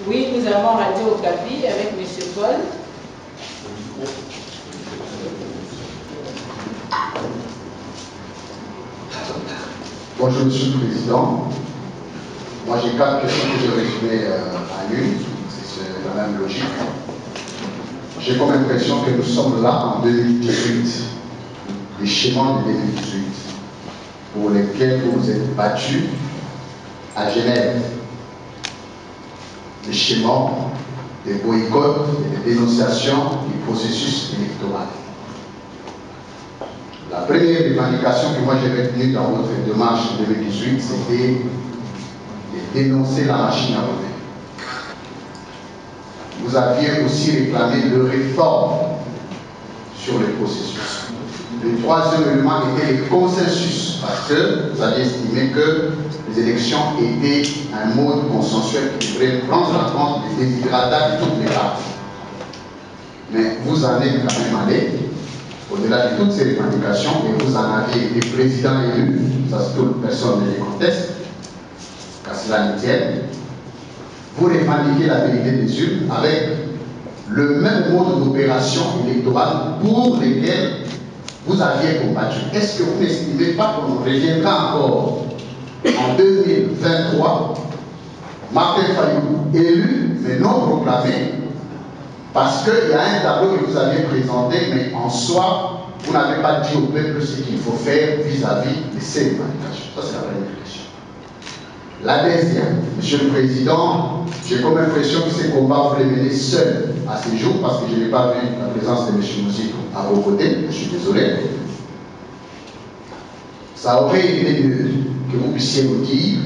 Oui, nous avons Radio Okapi avec M. Paul. Bonjour Monsieur le Président. Moi j'ai 4 questions que je résumé à une, c'est la même logique. J'ai comme impression que nous sommes là en 2018, les schémas de 2018, pour lesquels vous vous êtes battus à Genève. Les schémas des boycotts et des dénonciations du processus électoral. La première revendication que moi j'ai retenue dans votre démarche 2018, c'était de dénoncer la machine à voter. Vous aviez aussi réclamé de réformes sur le processus. Le troisième élément était le consensus, parce que vous aviez estimé que les élections étaient un mode consensuel qui devrait prendre en compte les désirata de toutes les parties. Mais vous en êtes quand même allé au-delà de toutes ces revendications, et vous en avez été président élu, ça c'est toute personne ne les conteste, qu'à cela ne tienne. Vous revendiquez la vérité des urnes avec le même mode d'opération électorale pour lesquels vous aviez combattu. Est-ce que vous n'estimez pas qu'on reviendra encore en 2023, Martin Fayulu élu, mais non proclamé, parce qu'il y a un tableau que vous avez présenté, mais en soi, vous n'avez pas dit au peuple ce qu'il faut faire vis-à-vis de ces revendications. Ça, c'est la première question. La deuxième, Monsieur le Président, j'ai comme impression que ces combats, vous les menez seuls à ces jours, parce que je n'ai pas vu la présence de M. Mouziko à vos côtés, je suis désolé. Ça aurait été mieux que vous puissiez nous dire,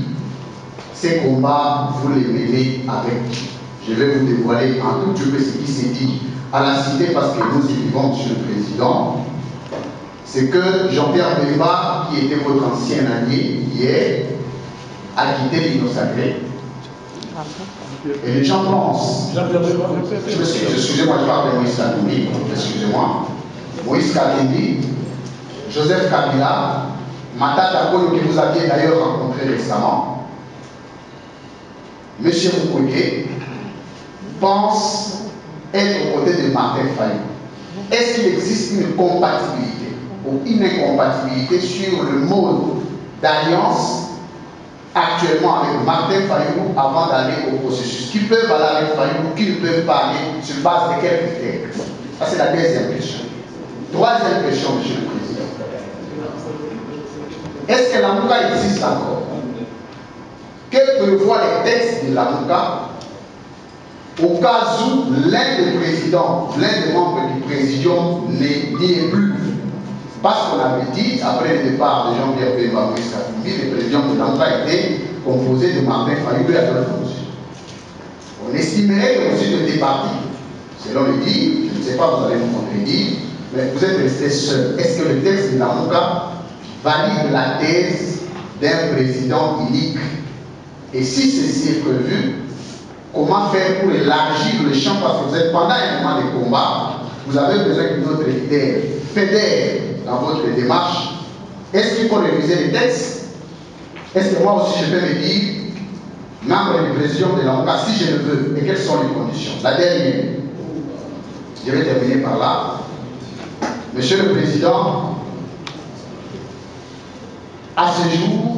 ces combats, vous les menez avec qui? Je vais vous dévoiler en tout cas ce qui s'est dit à la cité, parce que nous y vivons, Monsieur le Président. C'est que Jean-Pierre Bemba, qui était votre ancien allié hier, a quitté l'Innocent-Sacré. Et les gens pensent. Excusez-moi, je parle de Moïse Katumbi, excusez-moi. Moïse Katumbi, Joseph Kabila, Matata Koyo, que vous aviez d'ailleurs rencontré récemment, M. Mukwege, pense être aux côtés de Martin Fayulu. Est-ce qu'il existe une compatibilité ou une incompatibilité sur le mode d'alliance actuellement avec Martin Fayulu avant d'aller au processus? Qui peuvent aller avec Fayulu, qui ne peuvent pas aller sur base de quels critères? Ça, c'est la deuxième question. Troisième question, M. le Président. Est-ce que l'Amouka existe encore? que prévoient les textes de la MOUCA au cas où l'un des présidents, l'un des membres du présidium n'y est plus. Parce qu'on avait dit, après le départ de Jean-Pierre Bemba Moïse Katumbi, le président de l'AMCA était composé de Martin Fayulu et Adolphe Moussi. On estimerait que vous êtes départi, selon le dit, je ne sais pas, vous allez me contredire, mais vous êtes resté seul. Est-ce que le texte de la MOUCA valide la thèse d'un président unique? Et si ceci est prévu, comment faire pour élargir le champ? Parce que vous êtes pendant un moment de combat, vous avez besoin que notre leader fédère dans votre démarche. Est-ce qu'il faut réviser les textes? Est-ce que moi aussi je peux me dire, membre du président de l'AMCA, si je le veux, et quelles sont les conditions? La dernière, je vais terminer par là. Monsieur le Président, à ce jour,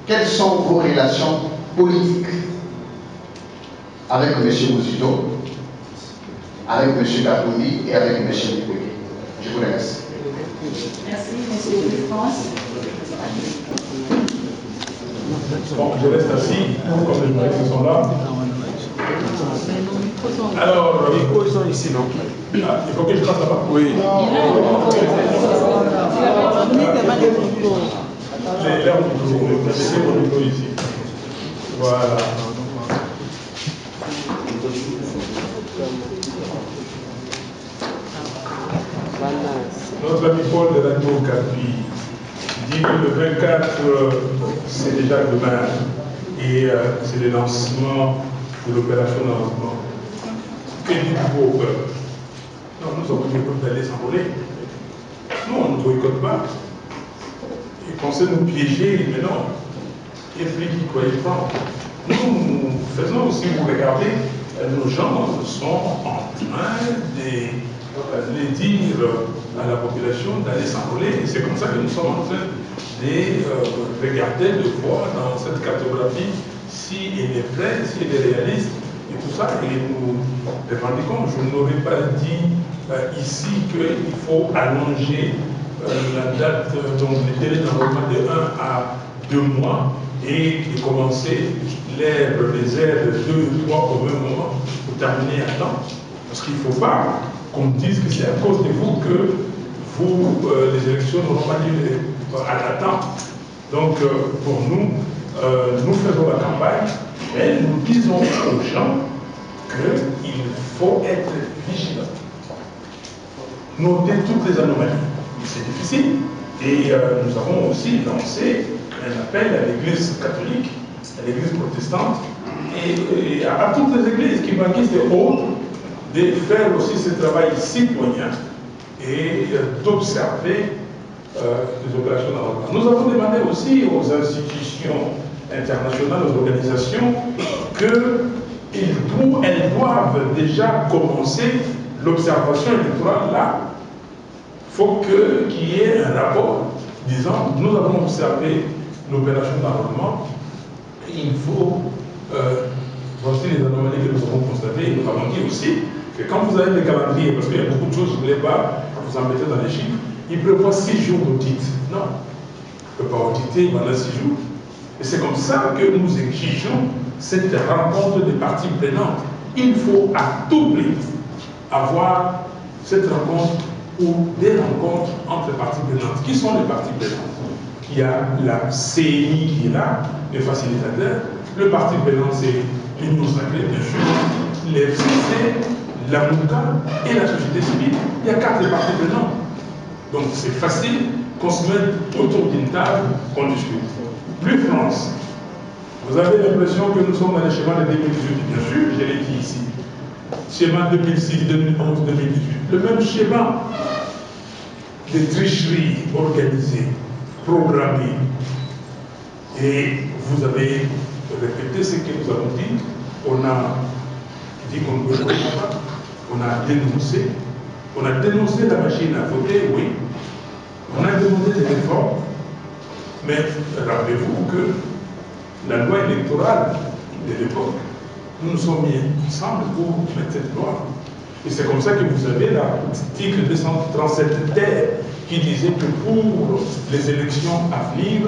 quelles sont vos relations politiques avec M. Mouzito, avec M. Katumbi et avec M. Nicolas? Je vous remercie. Merci, M. France. Bon, je reste assis, comme les ministres sont là. Alors, ils sont ici, non? Il faut que je passe là-bas? Oui. L'air du micro, laissez mon micro ici. Voilà. Notre ami Paul de la Capi dit que le 24, c'est déjà demain, et c'est le lancement de l'opération d'enlèvement. Que dit-vous au peuple? Non, nous sommes le peuple d'aller s'envoler. Nous, on ne boycotte pas. Ils pensaient nous piéger, mais non. Et puis, ils croyaient pas. Nous faisons aussi, vous regardez, nos gens sont en train de dire à la population d'aller s'envoler. Et c'est comme ça que nous sommes en train de regarder, de voir dans cette cartographie si elle est prête, si elle est réaliste et tout ça. Et nous revendiquons. Je n'aurais pas dit ici qu'il faut allonger la date, donc le délai d'enrôlement de 1 à 2 mois et de commencer les airs de 2 ou 3 au même moment pour terminer à temps. Parce qu'il ne faut pas qu'on dise que c'est à cause de vous que les élections n'auront pas lieu à la temps. Donc, pour nous, nous faisons la campagne, mais nous disons aux gens qu'il faut être vigilant. Noter toutes les anomalies. C'est difficile. Et nous avons aussi lancé un appel à l'Église catholique, à l'Église protestante, et à toutes les églises qui banquisent et autres, de faire aussi ce travail citoyen et d'observer les opérations d'enrôlement. Nous avons demandé aussi aux institutions internationales, aux organisations, qu'elles doivent déjà commencer l'observation électorale là. Il faut qu'il y ait un rapport disant nous avons observé l'opération d'enrôlement, il faut voici les anomalies que nous avons constatées. Et nous avons dit aussi que quand vous avez des calendriers, parce qu'il y a beaucoup de choses, je ne voulais pas vous embêter dans les chiffres, il prévoit 6 jours d'audit. Non, on ne peut pas auditer pendant 6 jours. Et c'est comme ça que nous exigeons cette rencontre des parties prenantes. Il faut à tout prix avoir cette rencontre ou des rencontres entre parties prenantes. Qui sont les parties prenantes? Il y a la CNI qui est là, le facilitateur. Le parti prenant, c'est l'Union sacrée, bien sûr, les FCC, la MOUCA et la société civile. Il y a 4 parties prenantes. Donc c'est facile qu'on se mette autour d'une table, qu'on discute. Plus France. Vous avez l'impression que nous sommes dans les schémas de 2018, bien sûr, je l'ai dit ici. Schéma 2006, 2011, 2018. Le même schéma de tricherie organisée, programmée. Et vous avez répété ce que nous avons dit. On a dit qu'on ne peut pas. On a dénoncé. On a dénoncé la machine à voter, oui. On a demandé des réformes. Mais rappelez-vous que la loi électorale de l'époque, nous nous sommes mis ensemble pour mettre cette loi. Et c'est comme ça que vous avez l'article 237 terre qui disait que pour les élections à venir,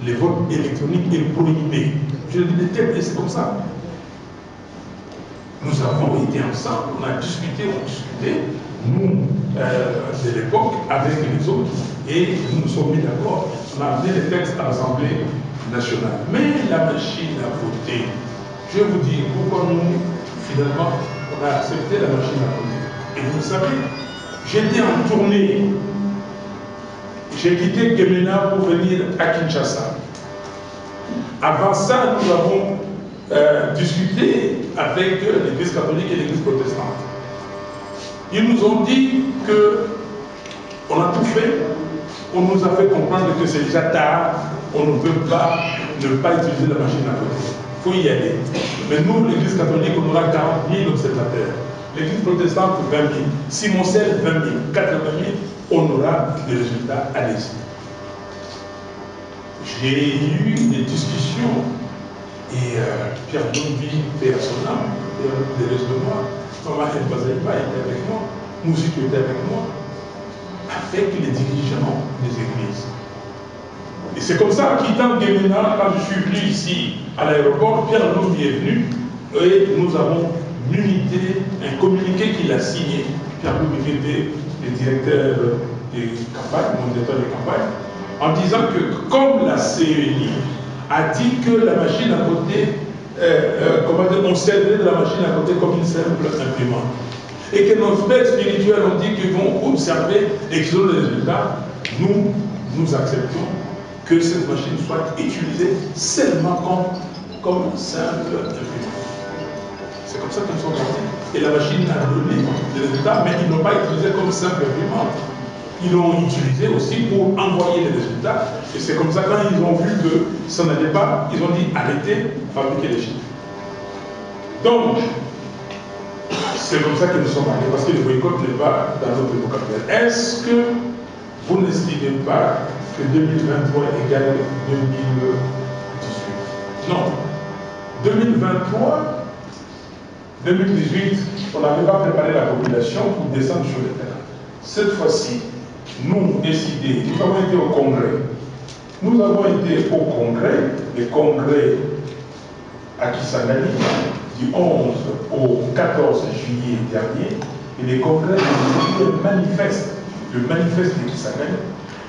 les votes électroniques est prohibé. Je le dis des têtes, et c'est comme ça. Nous avons été ensemble, on a discuté, nous, de l'époque, avec les autres, et nous nous sommes mis d'accord. On a amené les textes à l'Assemblée nationale. Mais la machine à voter, je vais vous dire pourquoi nous, finalement, on a accepté la machine à voter. Et vous le savez, j'étais en tournée. J'ai quitté Gemena pour venir à Kinshasa. Avant ça, nous avons discuté avec l'Église catholique et l'Église protestante. Ils nous ont dit qu'on a tout fait, on nous a fait comprendre que c'est déjà tard, on ne peut pas ne pas utiliser la machine à voter. Il faut y aller. Mais nous, l'Église catholique, on aura 40 000 observateurs. L'Église protestante, 20 000. Simoncel, 20 000. 80 000, on aura des résultats à l'issue. J'ai eu des discussions et Pierre Dombi, Père son âme, des restes de moi, Maman Bazaïba était avec moi, Mouzik était avec moi, avec les dirigeants des églises. Et c'est comme ça, quittant Gemena, quand je suis venu ici à l'aéroport, Pierre Dombi est venu et nous avons unité, un communiqué qu'il a signé. Pierre Dombi était le directeur des campagnes, mon directeur des campagnes, en disant que comme la CENI a dit que la machine à voter, on servirait de la machine à voter comme une simple imprimante, et que nos pères spirituels ont dit qu'ils vont observer et qu'ils ont les résultats, nous acceptons que cette machine soit utilisée seulement comme simple imprimante. C'est comme ça qu'ils sont partis. Et la machine a donné des résultats, mais ils n'ont pas utilisé comme simple imprimante. Ils l'ont utilisé aussi pour envoyer les résultats. Et c'est comme ça, quand ils ont vu que ça n'allait pas, ils ont dit arrêtez de fabriquer les chiffres. Donc, c'est comme ça que nous sommes allés, parce que le boycott n'est pas dans notre vocabulaire. Est-ce que vous n'estimez pas que 2023 égale 2018? Non. 2023, 2018, on n'avait pas préparé la population pour descendre sur le terrain. Cette fois-ci, nous décidé, nous avons été au Congrès. Nous avons été au Congrès, le Congrès à Kisangani, du 11 au 14 juillet dernier, et les congrès le manifeste de Kisangani.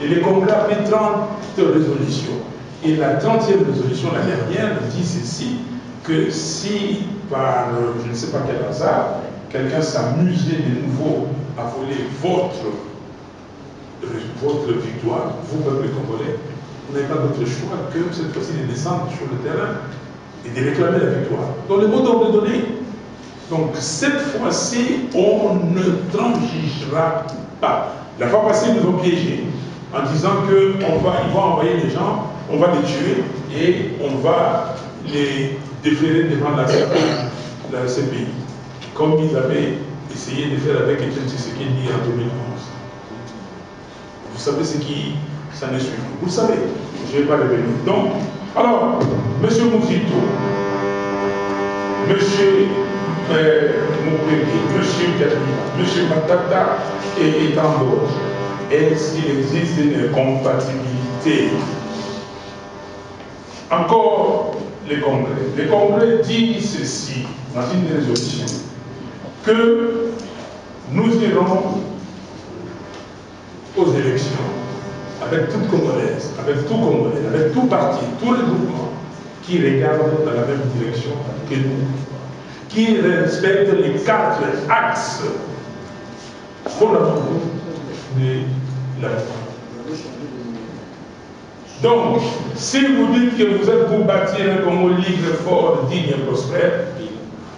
Et les congrès a fait 30 résolutions. Et la 30e résolution, la dernière, dit ceci, que si par, je ne sais pas quel hasard, quelqu'un s'amusait de nouveau à voler votre victoire, vous, peuple congolais, vous n'avez pas d'autre choix que cette fois-ci de descendre sur le terrain et de réclamer la victoire. Donc le mot d'ordre est donné. Donc cette fois-ci, on ne transigera pas. La fois passée, ils nous ont piégés en disant qu'ils vont envoyer les gens, on va les tuer et on va les déférer devant la CPI, comme ils avaient essayé de faire avec Etienne Tshisekedi en 2011. Vous savez ce qui s'en est suivi. Vous le savez, je ne vais pas revenir. Donc, alors, M. Mouzito, M. Moukwebi, M. Kabila, M. Matata et tant d'autres, est-ce qu'il existe une compatibilité? Encore les congrès. Les congrès disent ceci, dans une résolution, que nous irons aux élections avec toute Congolaise, avec tout Congolais, avec tout parti, tous les groupements qui regardent dans la même direction que nous, qui respectent les 4 axes fondamentaux de la vie. Donc, si vous dites que vous êtes pour bâtir un Congo libre, fort, digne et prospère,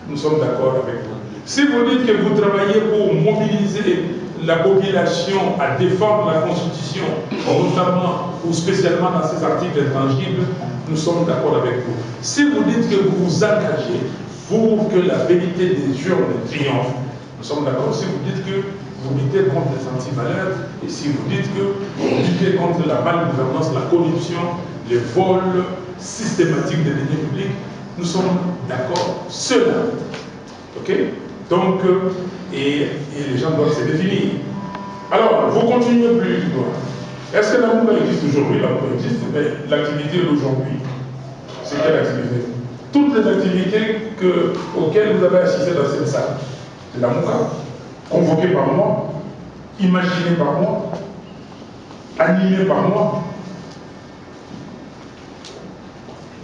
nous sommes d'accord avec vous. Si vous dites que vous travaillez pour mobiliser la population à défendre la Constitution, notamment ou spécialement dans ces articles intangibles, nous sommes d'accord avec vous. Si vous dites que vous vous engagez pour que la vérité des urnes triomphe, nous sommes d'accord. Si vous dites que vous luttez contre les antivaleurs, et si vous dites que vous luttez contre la malgouvernance, la corruption, les vols systématiques des deniers publics, nous sommes d'accord. Cela. Ok? Donc, et les gens doivent se définir. Alors, vous continuez plus loin. Est-ce que la Mouka existe aujourd'hui? La Mouka existe, mais l'activité d'aujourd'hui, c'est quelle activité? Toutes les activités auxquelles vous avez assisté dans cette salle, c'est la Mouka, convoquée par moi, imaginée par moi, animée par moi.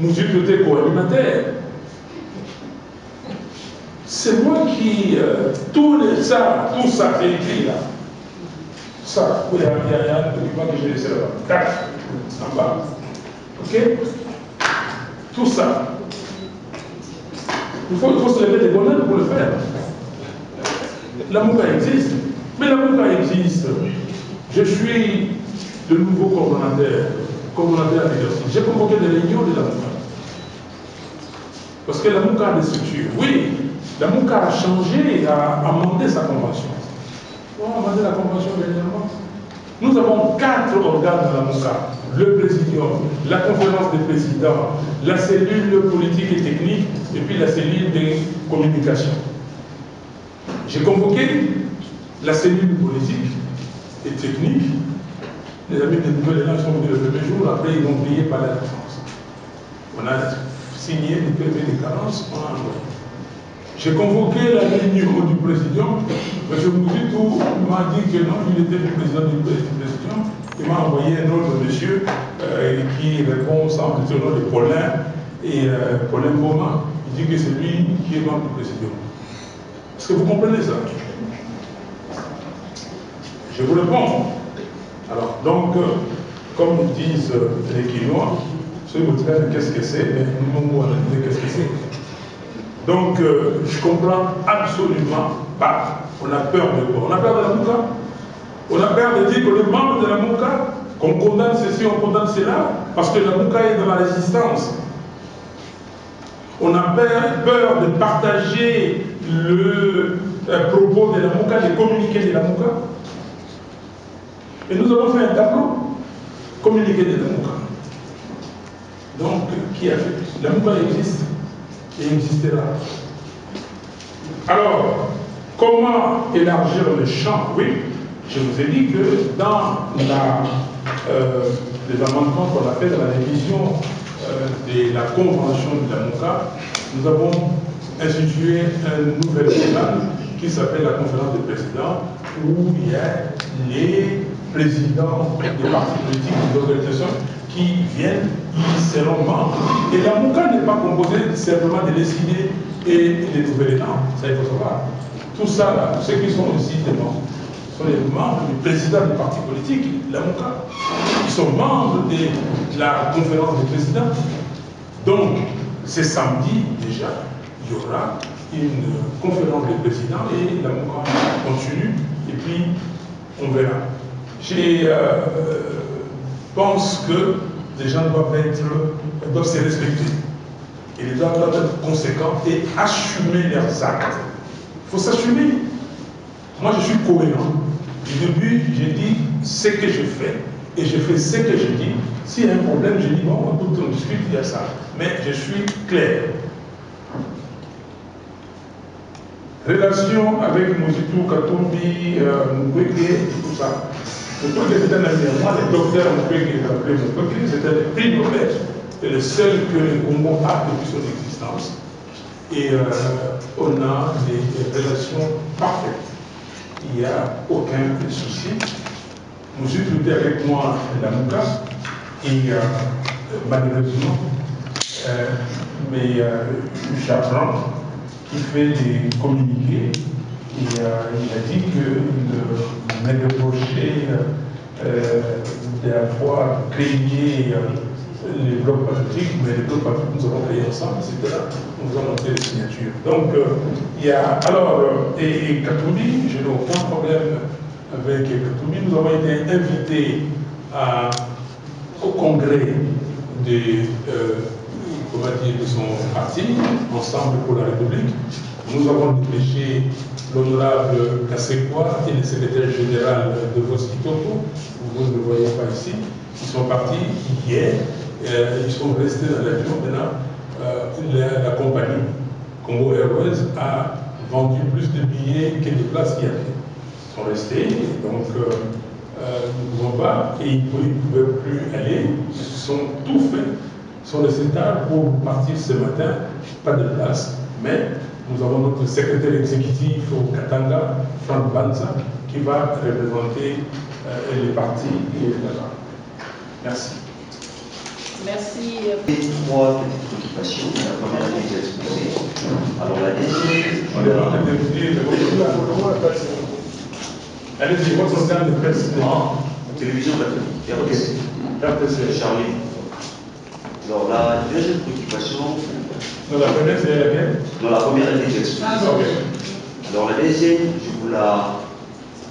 Nous étions co-animateurs. C'est moi qui. Tout ça, c'est écrit là. Ça, oui, il y a un document que j'ai laissé là-bas. Tac, en bas. Ok? Tout ça. Il faut se lever des bonheurs pour le faire. La Mouka existe. Mais la Mouka existe. Je suis le nouveau coordonnateur à l'exercice. J'ai convoqué des réunions de la Mouka. Parce que la Mouka a des structures. Oui, la Mouka a changé, a amendé sa convention. On a amendé la convention dernièrement. Nous avons 4 organes dans la Mouka. Le présidium, la conférence des présidents, la cellule politique et technique, et puis la cellule de communication. J'ai convoqué la cellule politique et technique. Les amis de Nouvelle-Élan sont venus le premier jour, après ils ont payé par la France. On a signé le PV de carence, on a envoyé. J'ai convoqué la réunion du président, M. Mouzitou m'a dit que non, il était le président du président. Il m'a envoyé un autre monsieur qui répond sans le nom de Paulin, et Paulin Goma, il dit que c'est lui qui est membre du président. Est-ce que vous comprenez ça? Je vous réponds. Alors, donc, comme disent les Quinois, ceux qui vous disent qu'est-ce que c'est, mais nous, on va dire qu'est-ce que c'est. Donc, je ne comprends absolument pas. On a peur de quoi? On a peur de la Mouka? On a peur de dire que les membres de la Mouka, qu'on condamne ceci, on condamne cela, parce que la Mouka est dans la résistance. On a peur de partager le propos de la Mouka, les communiqués de la Mouka. Et nous avons fait un tableau, communiqué de la Mouka. Donc, qui a fait? La Mouka existe et existera. Alors, comment élargir le champ? Oui, je vous ai dit que dans les amendements qu'on a fait dans la révision de la convention de la Mouka, nous avons institué un nouvel organe qui s'appelle la conférence des présidents, où il y a les présidents des partis politiques, des organisations qui viennent, ils seront membres. Et la Mouka n'est pas composée simplement de décider et des nouvelles états. Ça, il faut savoir. Tout ça, là, ceux qui sont aussi des membres, sont les membres du président du parti politique, la Mouka. Ils sont membres de la conférence des présidents. Donc, c'est samedi déjà, il y aura une conférence des présidents et la Mouka continue et puis on verra. Je pense que les gens doivent se respecter. Et les gens doivent être conséquents et assumer leurs actes. Il faut s'assumer. Moi, je suis cohérent. Du début, j'ai dit ce que je fais et je fais ce que je dis. S'il y a un problème, je dis bon, on discute, il y a ça. Mais je suis clair. Relation avec Mouzitou, Katumbi, Mukwege et tout ça. Mukwege, c'est un ami. Moi, le docteur Mukwege, c'était le prix Nobel. C'est le seul que le Congo a depuis son existence. Et on a des relations parfaites. Il n'y a aucun souci. Mouzitou était avec moi à la Mouka. Et malheureusement, mais j'apprends qu'il fait des communiqués. Et il a dit qu'il m'a reproché d'avoir créé les blocs patriotiques, mais les blocs patriotiques nous avons créé ensemble, etc. Nous avons montré les signatures. Donc, il y a. Alors, et Katumbi, je n'ai aucun problème avec Katumbi. Nous avons été invités au congrès de son parti, Ensemble pour la République. Nous avons dépêché l'honorable Kassekwa et le secrétaire général de Voskitoto. Vous ne le voyez pas ici. Ils sont partis hier. Ils sont restés dans l'avion. Maintenant, la compagnie Congo Airways a vendu plus de billets que de places qu'il y avait. Ils sont restés. Donc, nous ne pouvons pas, et ils ne pouvaient plus aller, ils sont tout faits sur le CETA pour partir ce matin, pas de place, mais nous avons notre secrétaire exécutif au Katanga, Franck Banza, qui va représenter les partis et là-bas. Merci. Merci. Trois petites préoccupations. La première est déjà exposée. Alors la deuxième. Allez-y, votre organe de presse. Télévision catholique. RTC. Charlie. Alors la deuxième préoccupation. Non, la première, c'est laquelle? Non, la première est déjà exposée. Alors la deuxième, je vous la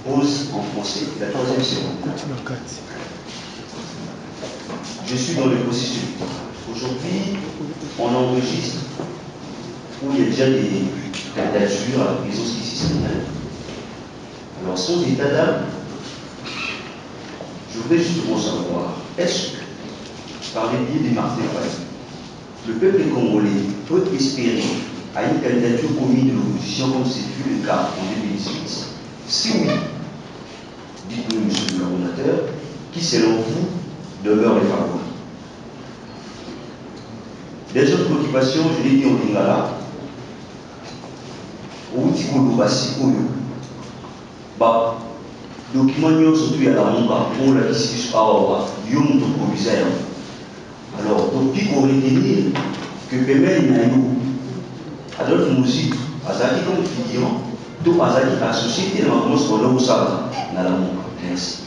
pose en français. La troisième, c'est en Je suis dans le processus. Aujourd'hui, on enregistre où il y a déjà des candidatures à la présence institutionnelle. Alors, sans état d'âme, je voudrais justement savoir, est-ce que, par les biais des Martin Fayou, le peuple congolais peut espérer à une candidature commune de l'opposition comme c'est fut le cas en 2018? Si oui, dites-nous, monsieur le coordonnateur, qui selon vous demeure les favoris? Des autres préoccupations, je l'ai dit en Lingala, au Tikolo Bassi Oyo, document surtout à la Monga, pour la discussion à Awa, Yom Tokobisayan. Alors, depuis qu'on retenir que Pemel Nayo, Adolphe Moussi, Azaki comme client, tout Azaki associé dans la commence pour l'homme Sala, dans la Monga. Merci.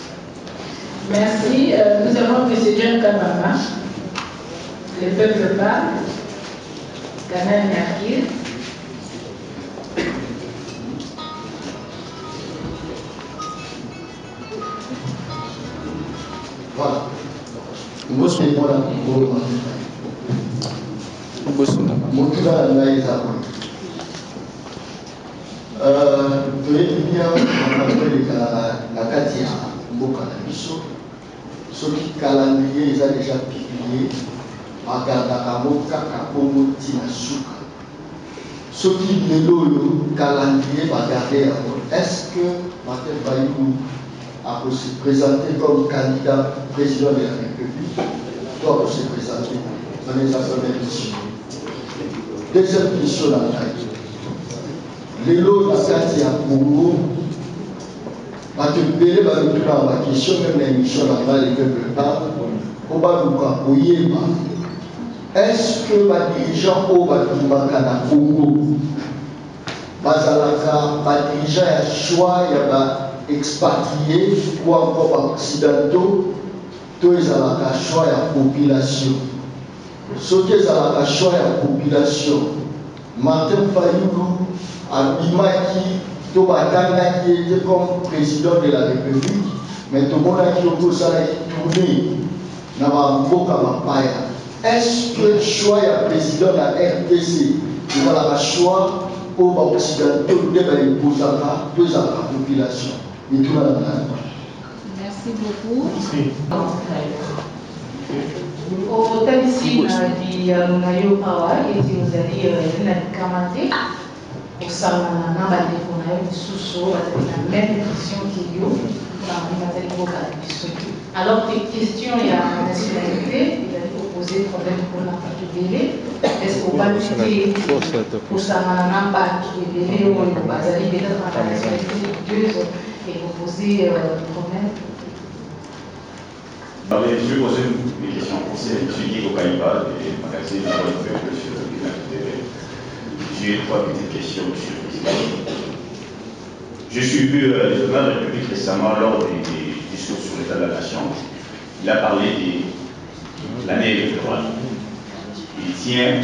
Merci. Nous avons M. John Kabama. Le peuple parle. Ghana Nyakir. Voilà. Moi, c'est moi là. Mon tout là, là, il est à moi. Tu es bien, on appelle la Katia, Mboka na Biso. Ce qui calendrier, ils ont déjà publié. Magardaka Mokaka Bomoti na Souka. Ce qui est le calendrier, regardez est-ce que Martin Fayou a pu se présenter comme candidat président de la République? Doit se présenter dans les assemblées missions. Deuxième question la taille. Les lots de la carte à Congo, va te payer la question, même l'émission là-bas, les peuples parlent, on va nous appuyer. Est-ce que les dirigeants au Batumaka Congo, les dirigeants ont choix expatriés ou encore occidentaux, tous ils ont choix de population. Ce qui est le choix de population, Martin Fayou, Abimaki, Tobatanga qui était comme président de la République, mais tout le monde a tourné dans la Mboka Mapaya. Est-ce que le choix du président de la RDC, il va avoir le choix pour les occidentaux de la population? Merci beaucoup. Au Tabisi, il y a un Pawa, et vous avez une Kamate, pour ça, on a un sous la même question qu'il y a. Alors, des questions, il y a la nationalité, il a posé problème pour la délai. Est-ce qu'on va lutter pour ça, on n'a pas de délai ou on va aller dans la nationalité et vous poser problème? Je vais poser une question en français. Je suis Diego Kaiba, des magazines du Peuple sur le TV. J'ai trois petites questions, monsieur le Président. Je suis vu le président de la République récemment lors des discours sur l'état de la nation. Il a parlé de l'année électorale. Il tient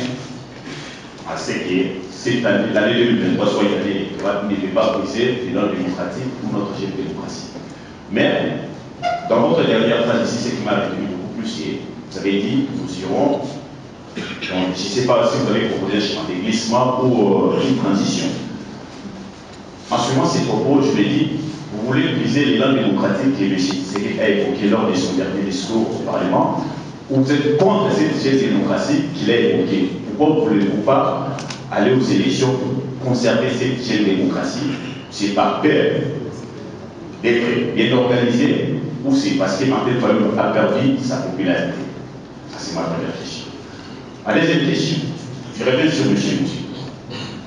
à ce que l'année 2023 soit une année électorale qui n'était pas brisée les normes démocratiques ou notre démocratie. Mais dans votre dernière phrase ici, ce qui m'a retenu beaucoup plus, c'est vous avez dit nous irons, donc, je ne sais pas si vous avez proposé un chemin de glissement ou une transition. En suivant ces propos, je l'ai dit, vous voulez briser l'élan démocratique que le CICD a évoqué lors de son dernier discours au Parlement, ou vous êtes contre cette démocratie qu'il a évoquée. Pourquoi ne voulez-vous pas aller aux élections pour conserver cette démocratie? C'est par peur d'être bien organisé ou c'est parce que Martin Fayulu a perdu sa popularité? Ça, c'est ma première question. Ma deuxième question, je reviens sur M. Moussoutou.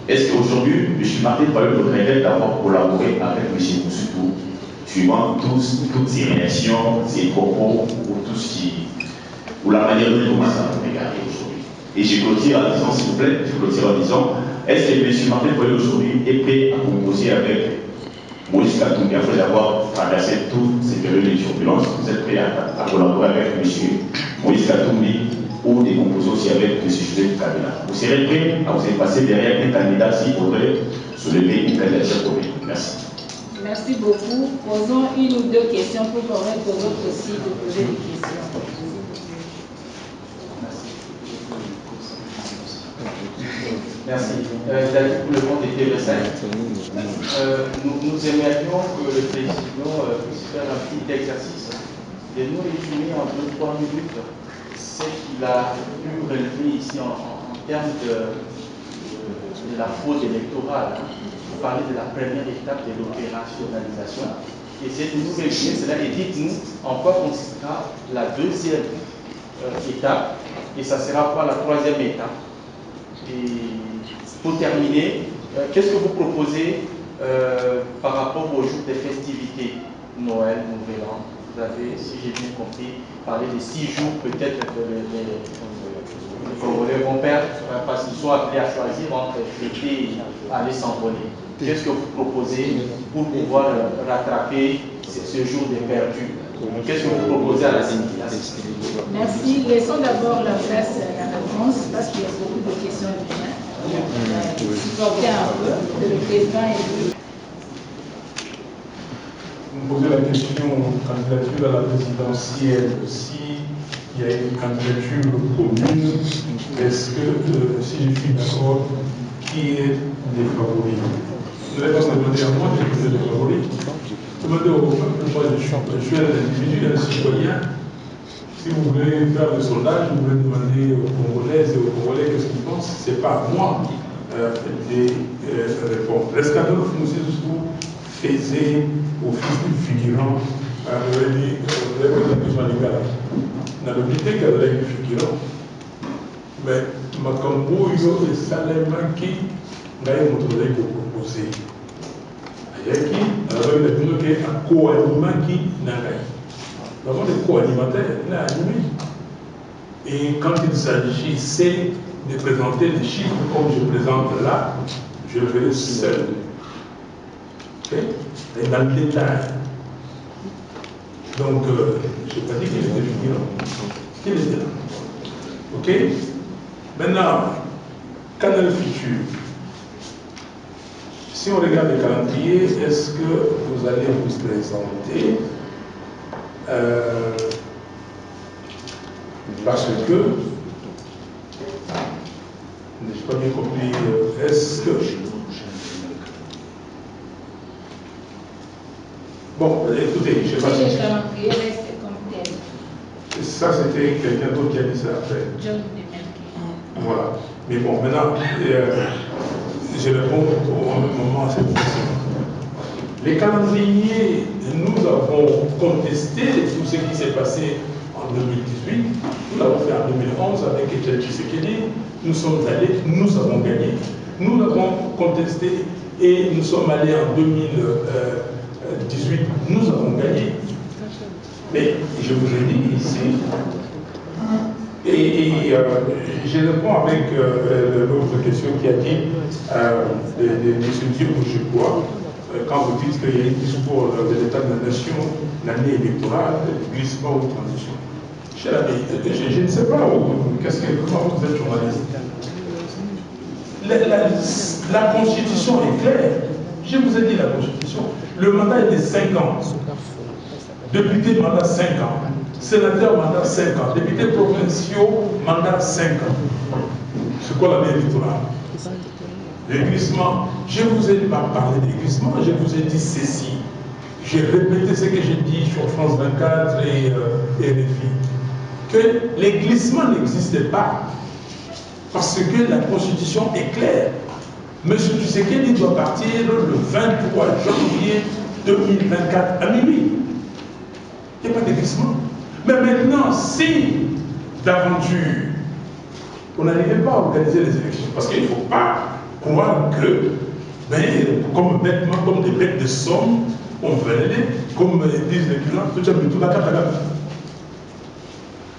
Est-ce qu'aujourd'hui, M. Martin Fayulu regrette d'avoir collaboré avec M. Moussoutou, suivant toutes ses réactions, ses propos, ou la manière dont il commence à nous regarder aujourd'hui? Et je clôture en disant, s'il vous plaît, est-ce que M. Martin Fayulu aujourd'hui est prêt à composer avec Moïse Katumbi après avoir traversé toutes ces périodes de turbulence? Vous êtes prêt à collaborer avec M. Moïse Katumbi ou des composants aussi avec M. Joseph Kabila? Vous serez prêt à vous effacer derrière un candidat s'il faudrait soulever une candidature commune? Merci. Merci beaucoup. Posons une ou deux questions pour permettre aux autres aussi de poser des questions. Merci. David, pour le compte de TV5, nous aimerions que le président puisse faire un petit exercice de nous résumer en 2-3 minutes ce qu'il a pu relever ici en termes de la fraude électorale. Vous parlez de la première étape de l'opérationnalisation. Essayez de nous résumer cela et dites-nous en quoi consistera la deuxième étape et ça sera quoi la troisième étape. Et pour terminer, qu'est-ce que vous proposez par rapport aux jours des festivités, Noël, Nouvel An? Vous avez, si j'ai bien compris, parlé de 6 jours peut-être que les Congolais vont perdre parce qu'ils sont appelés à choisir entre fêter et aller s'envoler. Qu'est-ce que vous proposez pour pouvoir rattraper ce jour des perdus? Qu'est-ce que vous proposez à la CENI? Merci. Laissons d'abord la place à la réponse parce qu'il y a beaucoup de questions déjà. Supporter un peu le président et vous. Vous me posez la question candidature à la présidentielle. Si il y a une candidature commune, est-ce que, si je suis d'accord, qui est des favoris? Vous n'allez pas me demander à moi de poser des favoris. Demandez au peuple, moi je suis un individu, un citoyen. Si vous voulez faire le sondage, vous voulez demander aux Congolaises et aux Congolais qu'est-ce qu'ils pensent, ce n'est pas à moi de répondre. L'escadron de Moussoutou faisait office de figurant, vous avez dit, vous avez besoin de gars. Dans le but qu'il y avait des figurants, mais Makambo, il y a des salaires manqués, il y a des motos proposés. Yaki, alors il a dit un co-animant qui n'a pas. Nous avons des co-animateurs, il a animé. Et quand il s'agissait de présenter les chiffres comme je présente là, je le ferai seul. Okay? Et dans le détail. Donc, je n'ai pas dit qu'il était figurant. Qu'il était là. Ok? Maintenant, Canal Futur. Si on regarde le calendrier, est-ce que vous allez vous présenter parce que, je n'ai pas bien compris, est-ce que... Bon, écoutez, je ne sais pas si... Le calendrier reste comme tel. Ça, c'était quelqu'un d'autre qui a dit ça après. John Demerky. Voilà. Mais bon, maintenant... je réponds au même moment à cette question. Les calendriers, nous avons contesté tout ce qui s'est passé en 2018. Nous l'avons fait en 2011 avec Etienne Tshisekedi. Nous sommes allés, nous avons gagné. Nous l'avons contesté et nous sommes allés en 2018. Nous avons gagné. Mais je vous ai dit ici, et je réponds avec l'autre question qui a dit de M. Diop, quand vous dites qu'il y a un discours de l'État de la Nation, l'année électorale, glissement ou transition. Cher ami, je ne sais pas comment vous êtes journaliste. La Constitution est claire. Je vous ai dit la Constitution. Le mandat est de 5 ans. Député, mandat 5 ans. Sénateur, mandat 5 ans. Député provinciaux, mandat 5 ans. C'est quoi l'année électorale? Le glissement, je ne vous ai pas parlé de glissement, je vous ai dit ceci. J'ai répété ce que j'ai dit sur France 24 et RFI. Que les glissements n'existent pas. Parce que la Constitution est claire. M. Tshisekedi doit partir le 23 janvier 2024 à minuit. Il n'y a pas de glissement. Mais maintenant, si d'aventure, on n'arrivait pas à organiser les élections, parce qu'il ne faut pas croire que, comme bêtement, comme des bêtes de somme, on veut aller, comme disent les clients, tout la carte à la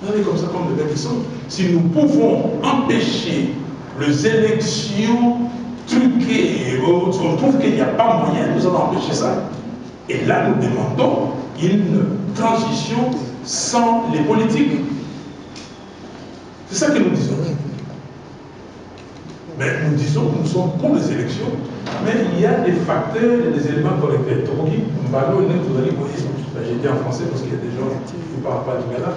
on est comme ça, comme des bêtes de somme. Si nous pouvons empêcher les élections truquées, on trouve qu'il n'y a pas moyen, nous allons empêcher ça. Et là, nous demandons une transition sans les politiques. C'est ça que nous disons. Mais nous disons que nous sommes pour les élections, mais il y a des facteurs et des éléments correcteurs. J'ai dit en français parce qu'il y a des gens qui ne parlent pas du Ghana.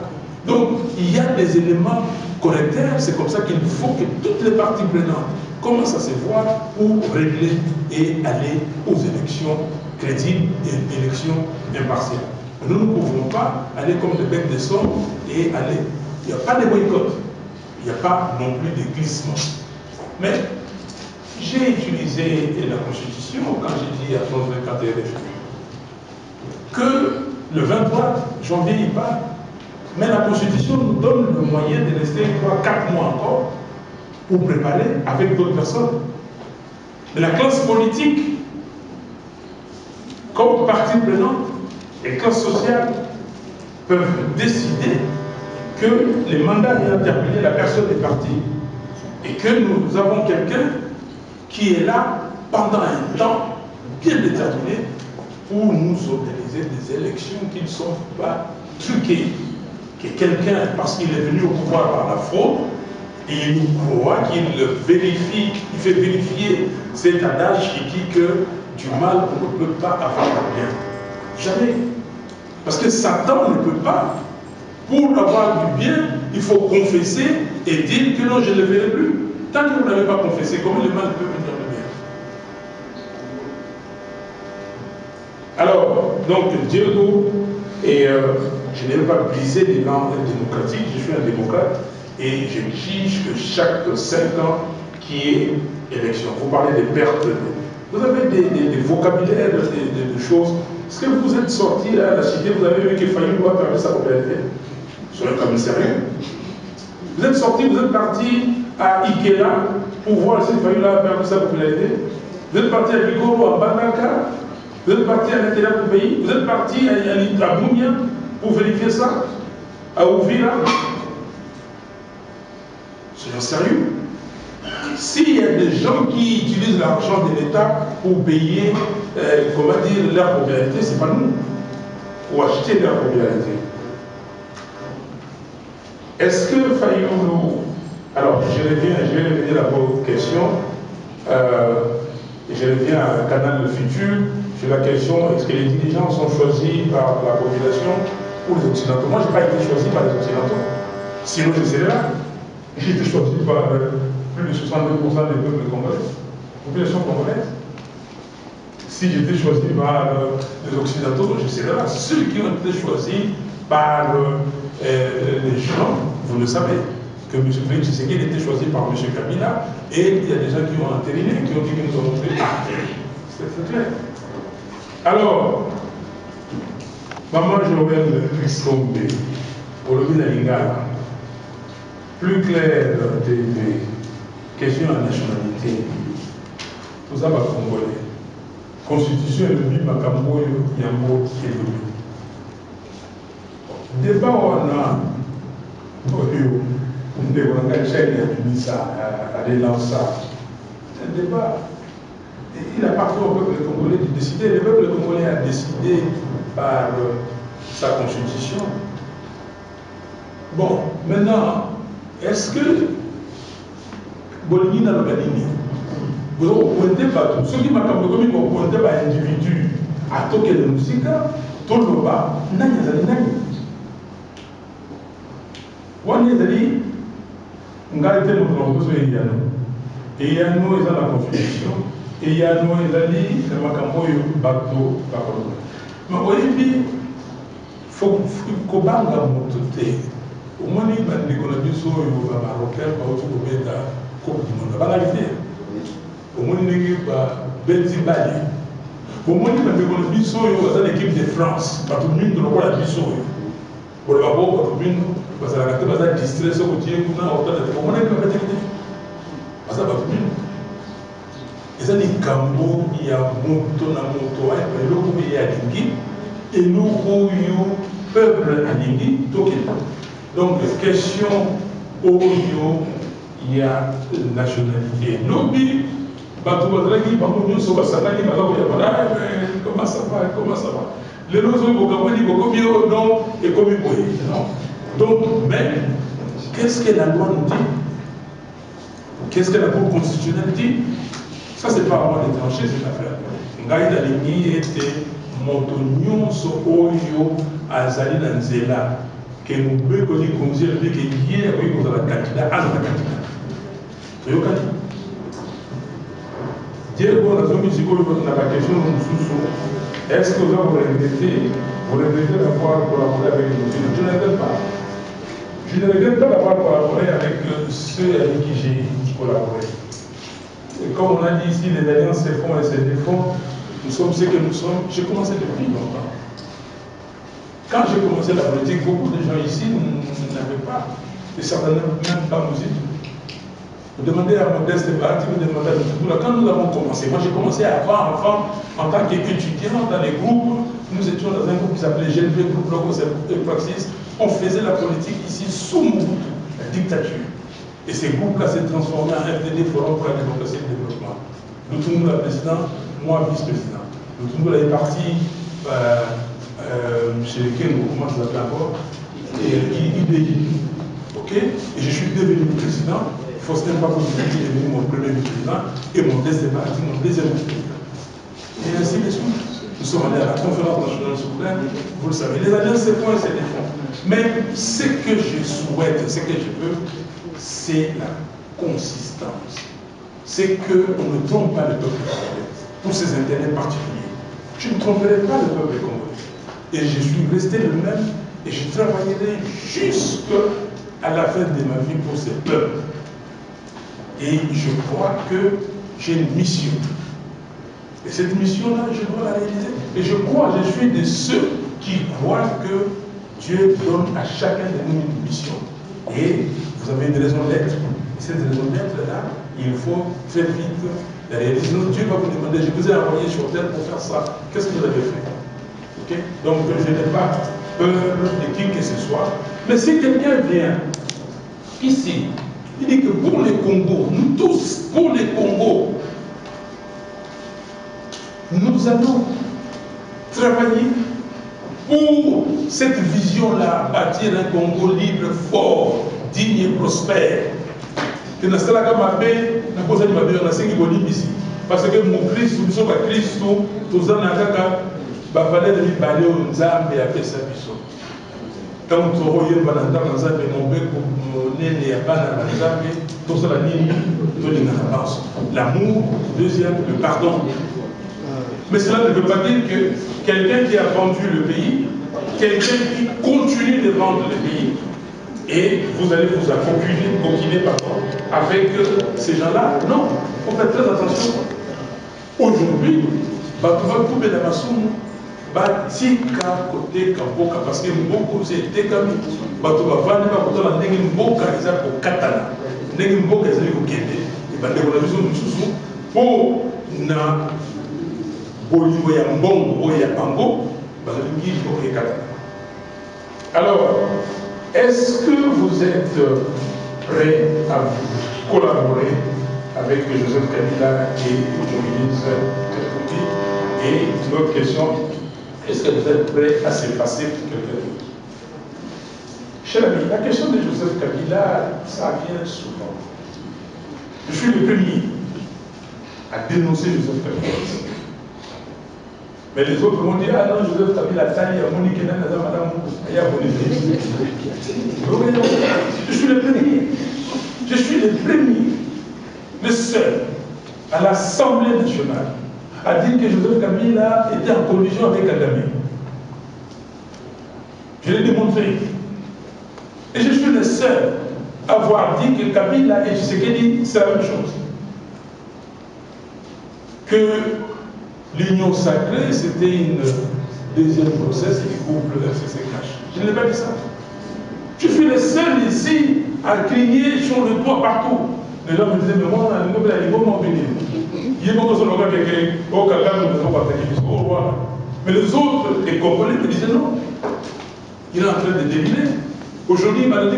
Donc, il y a des éléments correcteurs, c'est comme ça qu'il faut que toutes les parties prenantes commencent à se voir pour régler et aller aux élections crédibles et élections impartiales. Nous ne pouvons pas aller comme des bêtes de somme et aller. Il n'y a pas de boycott, il n'y a pas non plus de glissement. Mais j'ai utilisé la Constitution quand j'ai dit à 34 RFI que le 23 janvier il part, mais la Constitution nous donne le moyen de rester 3-4 mois encore pour préparer avec d'autres personnes. Mais la classe politique, comme partie prenante, et classe sociale peuvent décider que les mandats ayant terminé, la personne est partie et que nous avons quelqu'un qui est là pendant un temps bien déterminé pour nous organiser des élections qui ne sont pas truquées. Que quelqu'un, parce qu'il est venu au pouvoir par la fraude, et il nous croit qu'il vérifie, il fait vérifier cet adage qui dit que du mal on ne peut pas avoir le bien. Jamais. Parce que Satan ne peut pas. Pour avoir du bien, il faut confesser et dire que non, je ne le verrai plus. Tant que vous n'avez pas confessé, comment le mal peut venir le bien? Alors, donc, Diego, et je n'ai pas brisé l'élan démocratique, je suis un démocrate, et j'exige que chaque 5 ans, qu'il y ait élection. Vous parlez des pertes. Vous avez des vocabulaires, des choses. Est-ce que vous êtes sorti à la cité, vous avez vu que Fayou a perdu sa popularité sur un commissariat? Vous êtes sorti, vous êtes parti à Ikela pour voir si Fayou a perdu sa popularité. Vous êtes parti à Bikoro, à Banaka. Vous êtes parti à l'intérieur du pays. Vous êtes parti à Bounia pour vérifier ça. À Ouvira. Soyons sérieux. S'il y a des gens qui utilisent l'argent de l'État pour payer, comment dire, leur popularité, ce n'est pas nous. Pour acheter leur popularité. Est-ce que Fayoulou... Alors, je vais revenir à vos questions. Je reviens à Canal Le Futur sur la question, est-ce que les dirigeants sont choisis par la population ou les Occidentaux? Moi, je n'ai pas été choisi par les Occidentaux. Sinon, je serais là. J'ai été choisi par plus de 62% des peuples congolais, population congolaise. Si j'étais choisi par les Occidentaux, je serais là. Ceux qui ont été choisis par les gens, vous le savez, que M. Félix Tshisekedi a été choisi par M. Kabila, et il y a des gens qui ont entériné, qui ont dit que nous avons fait. C'est clair. Alors, maman Joël Christombe, Olobi Lingala, plus clair des questions à nationalité, tout ça va congolais. Constitution et le but Makambo Yambo qui est le débat on a on a chaîne à l'élancer. C'est un débat. Il appartient au peuple congolais de décider. Le peuple congolais a décidé par sa constitution. Bon, maintenant, est-ce que Bolini n'a pas dit? Vous pointez pas tout. Ceux qui m'ont dit qu'on pointait par individu à toquer de musique, tout le bas, n'a pas dit. Wani ezali ngai te moto na kozo eyano eyano eza na confusion eyano ezali na makambo oyo bato bakoloba ma oyebi kobanga moto te omoni bandeko na biso oyo bamarocain bauti kobeta coupe du monde bangali te omoni ndenge babeti bale omoni bandeko na biso oyo baza na équipe de France bato mingi lokola biso oyo Pour d'abord, parce que la carte va être distrait, ce que tu es, on a fait parce que eza likambo ya moto na moto eloko oyo alingi eloko oyo peuple alingi tokenda. Donc question oyo ya nationalité lobi bato bazalaki bango nyonso basangani bazakoya bana comment ça va lelo ozobokamani bokomi oyo non ekomi boye non. Donc mais qu'est-ce que la loi nous dit? Qu'est-ce que la Cour constitutionnelle dit? Ça, c'est pas à moi de trancher cette affaire. Ngai Dalingi était Montonyonso Oyo Azali Nanzela, que nous devons dire comme si le mec est hier, oui, vous avez un candidat, à la candidat. C'est le candidat. Dieu, bon, la zone musicale, on a la question de nous. Est-ce que vous regrettez d'avoir collaboré avec nous? Je ne regrette pas. Je ne regrette pas d'avoir collaboré avec ceux avec qui j'ai collaboré. Et comme on a dit ici, les alliances se font et se défont. Nous sommes ce que nous sommes. J'ai commencé depuis longtemps. Quand j'ai commencé la politique, beaucoup de gens ici n'avaient pas, et certainement même pas musique. Vous demandez à Modeste Barati, vous demandez à Moutoula. Quand nous avons commencé, moi j'ai commencé avant, en tant qu'étudiant dans les groupes. Nous étions dans un groupe qui s'appelait GLP, Groupe Logos et Praxis. On faisait la politique ici sous Mobutu, la dictature. Et ces groupes-là s'est transformé en FDD, Forum pour la démocratie et le développement. Nous la président, moi vice-président. Nous est parti chez Kengo, comment ça s'appelle encore, et IDI. Ok? Et je suis devenu président. Faustin Paposi est devenu mon premier vice-président et mon deuxième parti, mon deuxième vice-président. Et ainsi de suite. Nous sommes allés à la conférence nationale souveraine, vous le savez. Les alliances se font et se défont. Mais ce que je souhaite, ce que je veux, c'est la consistance. C'est qu'on ne trompe pas le peuple congolais pour ses intérêts particuliers. Je ne tromperai pas le peuple congolais. Et je suis resté le même et je travaillerai jusqu'à la fin de ma vie pour ce peuple. Et je crois que j'ai une mission. Et cette mission-là, je dois la réaliser. Et je crois, je suis de ceux qui croient que Dieu donne à chacun de nous une mission. Et vous avez une raison d'être. Et cette raison d'être-là, il faut très vite la réaliser. Sinon, Dieu va vous demander, je vous ai envoyé sur terre pour faire ça. Qu'est-ce que vous avez fait? Okay? Donc, je n'ai pas peur de qui que ce soit. Mais si quelqu'un vient ici, il dit que pour les Congos, nous tous, pour les Congos, nous allons travailler pour cette vision-là, bâtir un Congo libre, fort, digne et prospère. Que nous sommes parce que mon Christ, nous sommes à Christ, nous avons valeur de l'Ibalé au Nzambe et à Pessabiso. Quand nous avons eu un Nzambe, mon bec, mon nez, et Nzambe, tout ça, l'amour, deuxième, le pardon. Mais cela ne veut pas dire que quelqu'un qui a vendu le pays, quelqu'un qui continue de vendre le pays, et vous allez vous coquiner avec ces gens-là. Non, il faut faire très attention. Aujourd'hui, tout le monde batika côté Kamboka parce que Mboko c'est Tekami. Bato bavandi bakotala ndenge Mboka eza ko katana. Ndenge Mboka eza ko kende. Et bandeko na biso mususu po na bolingo ya mbongo oya bango balingi ko katana. Alors, est-ce que vous êtes prêts à collaborer avec Joseph Kabila et Moïse Katumbi? Et l'autre question, est-ce que vous êtes prêts à se passer pour quelqu'un d'autre? Cher ami, la question de Joseph Kabila, ça vient souvent. Je suis le premier à dénoncer Joseph Kabila. Mais les autres vont dire, ah non, Joseph Kabila, Tali, Monique, Madame, je suis le premier. Je suis le premier, le seul, à l'Assemblée nationale, à dire que Joseph Kabila était en collusion avec Kagame. Je l'ai démontré. Et je suis le seul à avoir dit que Kabila et Tshisekedi, c'est la même chose. Que l'union sacrée, c'était deuxième grossesse et couple FCCH. Je ne l'ai pas dit ça. Je suis le seul ici à crier sur le toit partout. Les gens me disaient, mais moi, on a un bon venir. Il y a beaucoup de gens qui disent, oh, quelqu'un ne peut pas attaquer au roi. Mais les autres, les Congolais, me disaient non. Il est en train de deviner. Aujourd'hui, il m'a dit,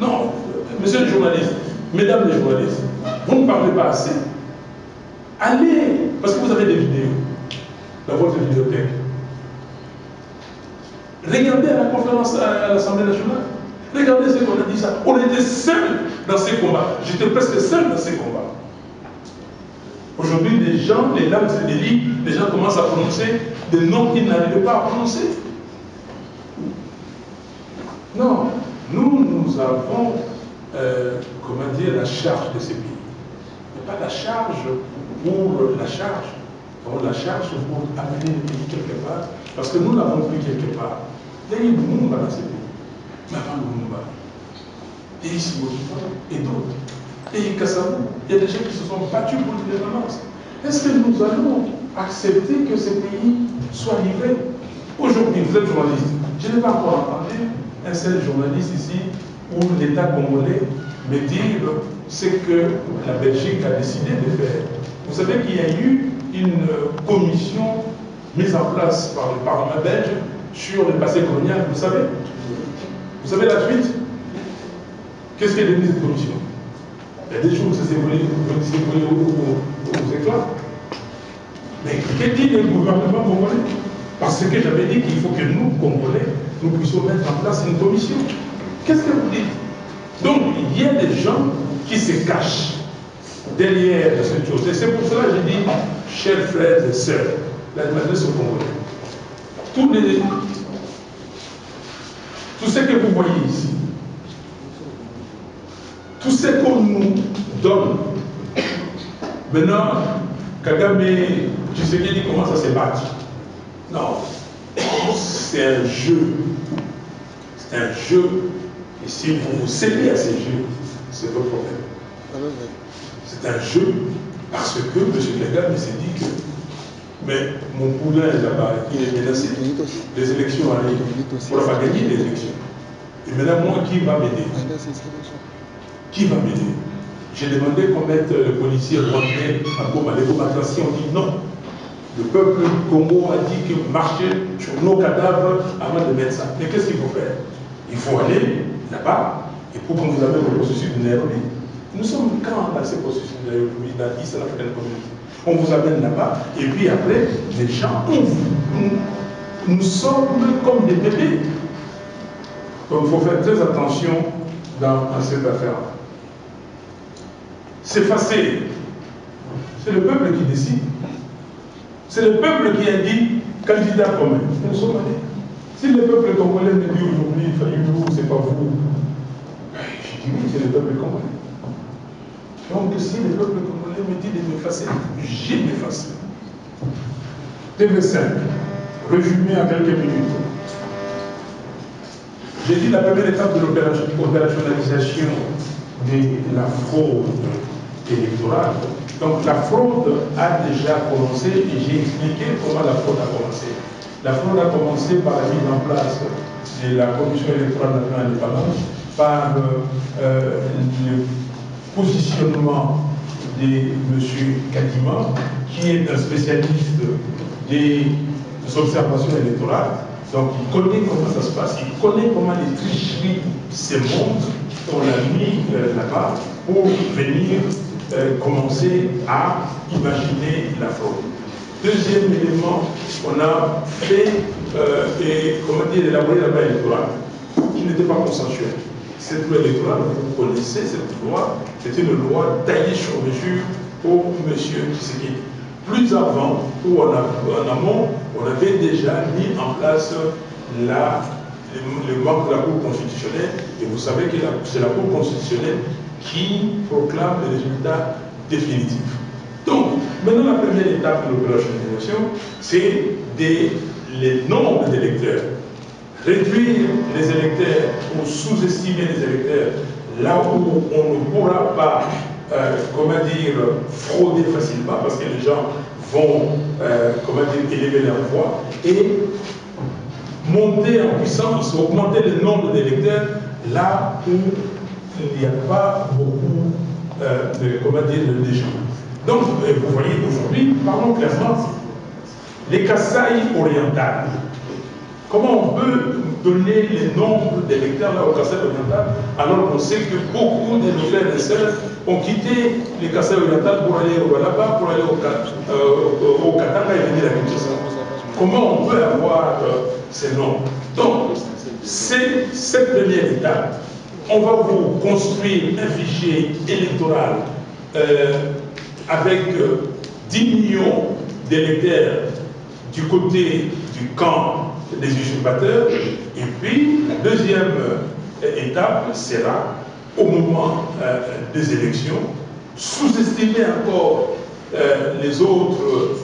non, monsieur le journaliste, mesdames les journalistes, vous ne parlez pas assez. Allez, parce que vous avez des vidéos dans votre vidéothèque. Regardez à la conférence à l'Assemblée nationale. Regardez ce qu'on a dit ça. On était seuls dans ces combats. J'étais presque seul dans ces combats. Aujourd'hui, les gens, les lames se délient, les gens commencent à prononcer des noms qu'ils n'arrivaient pas à prononcer. Non, nous avons, comment dire, la charge de ces pays. Mais pas la charge pour la charge. On la charge pour amener le pays quelque part, parce que nous n'avons plus quelque part. Il y a eu Lumumba dans ces pays. Mais avant Lumumba, il y a eu Simotifa et d'autres. Et il y a Kassabou. Il y a des gens qui se sont battus pour l'indépendance. Est-ce que nous allons accepter que ces pays soient livrés? Aujourd'hui, vous êtes journaliste. Je n'ai pas encore entendu un seul journaliste ici où l'État congolais me dit ce que la Belgique a décidé de faire. Vous savez qu'il y a eu une commission mise en place par le Parlement belge sur le passé colonial, vous savez? Vous savez la suite? Qu'est-ce qu'est devenu cette commission? Il y a des choses qui s'est volé aux éclats. Mais qu'est-ce qu'il y a le gouvernement congolais? Parce que j'avais dit qu'il faut que nous, Congolais, nous puissions mettre en place une commission. Qu'est-ce que vous dites? Donc, il y a des gens qui se cachent derrière cette chose. Et c'est pour cela que je dis, chers frères et sœurs, la maîtresse au Congolais, tout ce que vous voyez ici, tout ce qu'on nous donne, maintenant, Kagame, Tshisekedi commence à se battre. Non, c'est un jeu. C'est un jeu. Et si vous vous cédez à ces jeux, c'est votre problème. C'est un jeu parce que M. Kagame s'est dit que mais mon poulain là-bas, il est menacé. Les élections arrivent. On n'a pas gagné les élections. Et maintenant, moi, qui va m'aider? Qui va m'aider? J'ai demandé qu'on mette le policier rentrer à Goma. Les Gomatraciens ont dit non. Le peuple du Congo a dit que marcher sur nos cadavres avant de mettre ça. Mais qu'est-ce qu'il faut faire? Il faut aller là-bas. Et pour qu'on vous amène au processus de Nairobi. Nous sommes quand dans ce processus de Nairobi, dans l'East African Community? On vous amène là-bas. Et puis après, les gens, nous sommes comme des bébés. Donc il faut faire très attention dans cette affaire. C'est facile. C'est le peuple qui décide. C'est le peuple qui a dit candidat commun. Nous sommes allés. Si le peuple congolais me dit aujourd'hui, Fayou, c'est pas vous, je dis oui, c'est le peuple congolais. Donc si le peuple congolais me dit de m'effacer, j'ai m'effacé. TV5, résumé en quelques minutes. J'ai dit la première étape de l'opérationnalisation de la fraude électorale. Donc la fraude a déjà commencé et j'ai expliqué comment la fraude a commencé. La fraude a commencé par la mise en place de la Commission électorale nationale indépendante, par le positionnement de M. Kadima, qui est un spécialiste des observations électorales. Donc il connaît comment ça se passe, il connaît comment les tricheries se montent. On l'a mis là-bas pour venir commencer à imaginer la fraude. Deuxième élément, on a fait élaborer la loi électorale qui n'était pas consensuelle. Cette loi électorale, vous connaissez cette loi, c'était une loi taillée sur mesure pour M. Tshisekedi. Plus avant, ou en amont, on avait déjà mis en place le membre de la Cour constitutionnelle, et vous savez que c'est la Cour constitutionnelle qui proclame les résultats définitifs. Donc, maintenant, la première étape de l'opérationnalisation, c'est les nombres d'électeurs. Réduire les électeurs ou sous-estimer les électeurs là où on ne pourra pas, frauder facilement, parce que les gens vont élever leur voix et monter en puissance, augmenter le nombre d'électeurs là où il n'y a pas beaucoup de gens. Donc, vous voyez, aujourd'hui, parlons clairement, les Kasaï orientales. Comment on peut donner les nombres d'électeurs là au Kasaï oriental alors qu'on sait que beaucoup de nos frères et sœurs ont quitté les Kasaï orientales pour aller au Walaba, pour aller au Katanga et venir à Kinshasa. Comment on peut avoir ces nombres? Donc, c'est cette première étape. On va vous construire un fichier électoral avec 10 millions d'électeurs du côté du camp des usurpateurs. Et puis, la deuxième étape sera, au moment des élections, sous-estimer encore les autres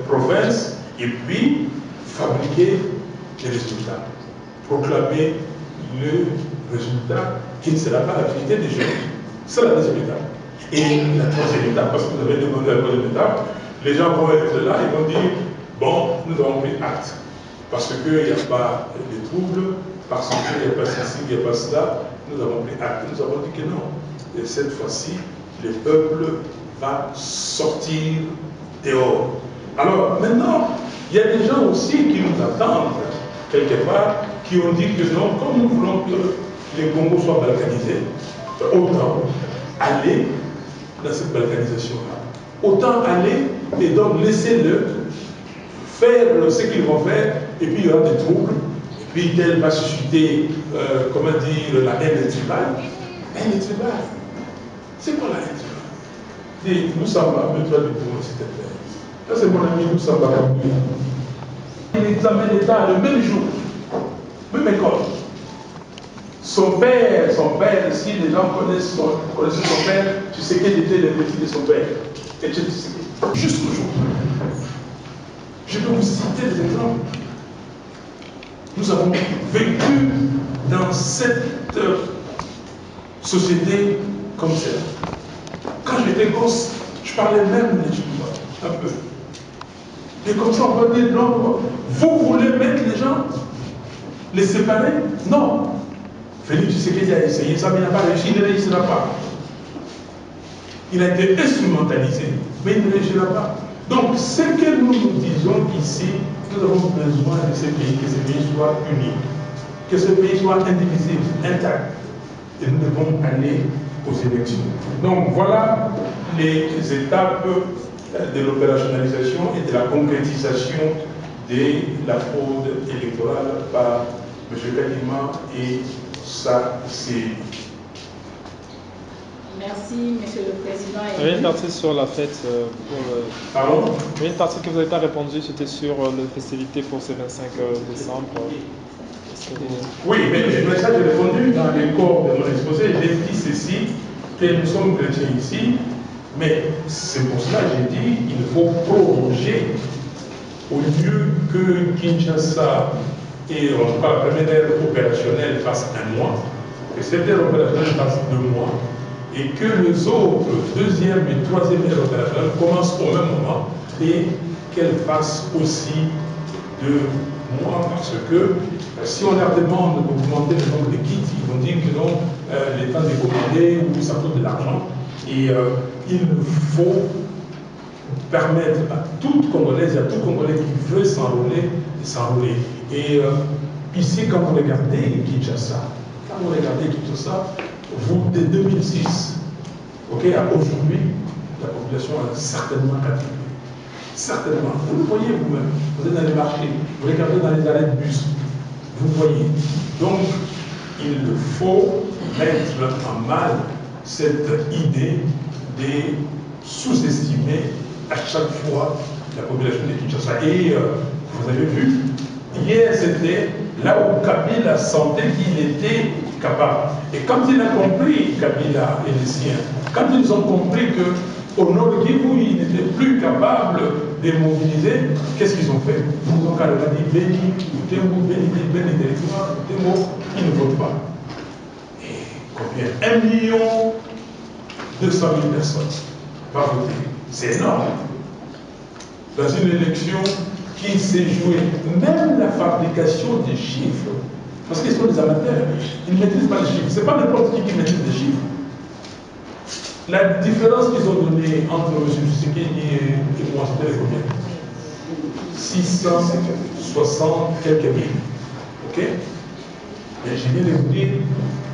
provinces et puis fabriquer les résultats. Proclamer le résultat qui ne sera pas l'activité des gens. C'est la deuxième étape. Et la troisième étape, parce que vous avez demandé la troisième étape, les gens vont être là et vont dire, bon, nous avons pris acte. Parce qu'il n'y a pas de troubles, parce qu'il n'y a pas ceci, il n'y a pas cela, nous avons pris acte. Nous avons dit que non. Et cette fois-ci, le peuple va sortir dehors. Alors maintenant, il y a des gens aussi qui nous attendent, quelque part, qui ont dit que non, comme nous voulons que les Congos soient balkanisés, autant aller dans cette balkanisation-là. Autant aller et donc laissez-le faire ce qu'ils vont faire, et puis il y aura des troubles, et puis tel va susciter, comment dire, la haine tribale. Haine tribale. C'est quoi la haine tribale? Nous sommes à mettre du pouvoir, s'il te plaît. Ça, c'est mon ami, nous sommes à il examine l'État le même jour, même école. Son père, si les gens connaissent son père, tu sais quel était le petit de son père. Et tu sais, jusqu'au jour. Je peux vous citer des exemples. Nous avons vécu dans cette société comme ça. Quand j'étais gosse, je parlais même les Chinois, un peu. Et comme ça, on peut dire, non, vous voulez mettre les gens, les séparer? Non. Félix Tshisekedi a essayé ça, mais il n'a pas réussi, il ne réussira pas. Il a été instrumentalisé, mais il ne réussira pas. Donc, ce que nous nous disons ici, nous avons besoin de ce pays, que ce pays soit uni, que ce pays soit indivisible, intact. Et nous devons aller aux élections. Donc, voilà les étapes de l'opérationnalisation et de la concrétisation de la fraude électorale par M. Kadima et sa série. Merci, Monsieur le Président. Il y avait une partie sur la fête Pardon? Il y avait une partie que vous n'avez pas répondu, c'était sur les festivités pour ce 25 décembre. Oui, mais ça j'ai répondu dans les corps de mon exposé. J'ai dit ceci, que nous sommes chrétiens ici, mais c'est pour cela que j'ai dit qu'il faut prolonger au lieu que Kinshasa et en tout cas la première ère opérationnelle fasse un mois, que cette ère opérationnelle fasse 2 mois, et que les autres, deuxième et troisième ère opérationnelle commencent au même moment et qu'elles fassent aussi 2 mois, parce que si on leur demande d'augmenter le nombre de kits, ils vont dire que non, l'État est commandé ou ça coûte de l'argent. Et il faut permettre à toute Congolaise et à tout Congolais qui veut s'enrôler, de s'enrôler. Et ici, quand vous regardez Kinshasa, vous, dès 2006, à aujourd'hui, la population a certainement quadruplé. Certainement. Vous le voyez vous-même. Vous êtes dans les marchés, vous regardez dans les arrêts de bus. Vous voyez. Donc, il faut mettre en mal cette idée de sous-estimer à chaque fois la population de Kinshasa. Et vous avez vu, hier c'était là où Kabila sentait qu'il était capable. Et quand il a compris, Kabila et les siens, quand ils ont compris qu'au nord de Kivu, ils n'étaient plus capables de mobiliser, qu'est-ce qu'ils ont fait? Ils ont carrément dit Béni, Béni territoire, ils ne votent pas. Et combien? 1 200 000 personnes vont voter. C'est énorme. dans une élection qui s'est jouée, même la fabrication des chiffres, parce qu'ils sont des amateurs, ils ne maîtrisent pas les chiffres. Ce n'est pas n'importe qui maîtrise les chiffres. La différence qu'ils ont donnée entre M. Tshisekedi et moi, c'était combien? 660 quelques mille. Ok? Et je viens de vous dire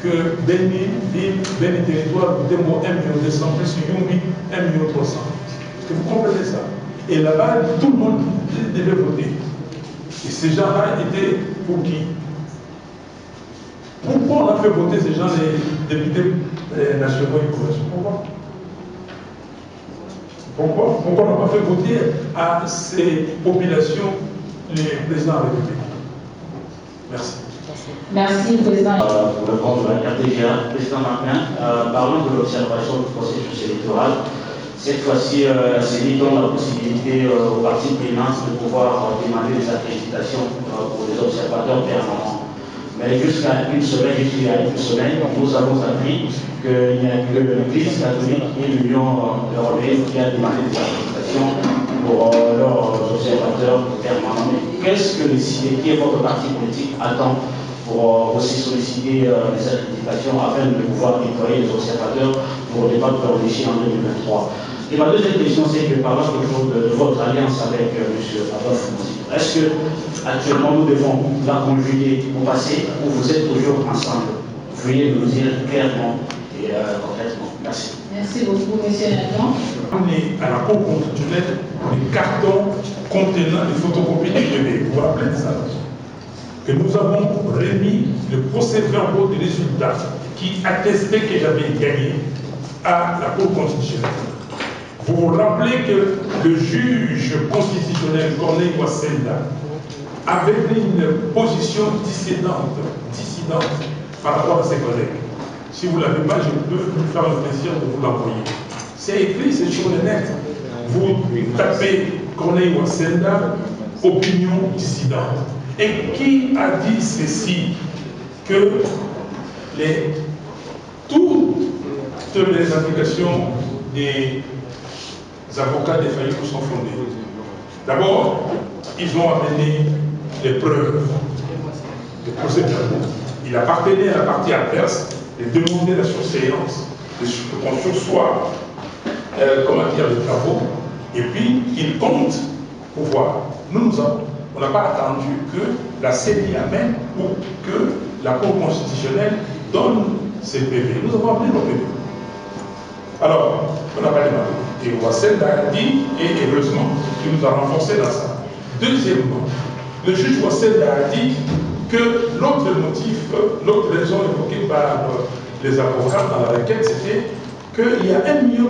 que Béni, ville, Béni territoire, Boudémo, 1 200 000, plus Yumbi, 1 300 000. Est-ce que vous comprenez ça? Et là-bas, tout le monde devait voter. Et ces gens-là étaient pour qui? Pourquoi on a fait voter ces gens, les députés nationaux et provinciaux? Pourquoi on n'a pas fait voter à ces populations les présidents de la République? Merci. Merci, Président. Pour répondre à la RTGA, Président Martin, parlons de l'observation du processus électoral. Cette fois-ci, c'est donne la possibilité aux partis prenants de pouvoir demander des accréditations pour les observateurs permanents. Mais jusqu'à une semaine, nous avons appris qu'il n'y a que l'Église catholique et l'Union européenne qui a demandé des accréditations pour leurs observateurs permanents. Mais qu'est-ce que qui est votre parti politique attend pour aussi solliciter des accréditations afin de pouvoir déployer les observateurs pour le débat de en 2023? Et ma deuxième question, c'est que parlant toujours de votre alliance avec M. Adolphe Mouzi, est-ce que actuellement nous devons la conjuguer au passé ou vous êtes toujours ensemble? Veuillez nous dire clairement et concrètement. Merci. Merci beaucoup, M. Nathan. On est à la Cour constitutionnelle des cartons contenant les photocopies du bébé. Vous vous rappelez de ça? Que nous avons remis le procès-verbal des résultats qui attestait que j'avais gagné à la Cour constitutionnelle. Vous vous rappelez que le juge constitutionnel Corneille Wassenda avait pris une position dissidente par rapport à ses collègues. Si vous ne l'avez pas, je peux vous faire le plaisir de vous l'envoyer. C'est écrit, c'est sur le net. Vous tapez Corneille Wassenda, opinion dissidente. Et qui a dit ceci? Que toutes les applications des avocats des faillites sont fondées. D'abord, ils ont amené les preuves de procès-verbaux. Il appartenait à la partie adverse de demander la surséance, qu'on sursoit les travaux, et puis il compte pour voir. On n'a pas attendu que la CENI amène ou que la Cour constitutionnelle donne ses PV. Nous avons amené nos PV. Alors, on n'a pas demandé. Et Wassenda a dit, et heureusement, qu'il nous a renforcé dans ça. Deuxièmement, le juge Wassenda a dit que l'autre motif, l'autre raison évoquée par les avocats dans la requête, c'était qu'il y a 1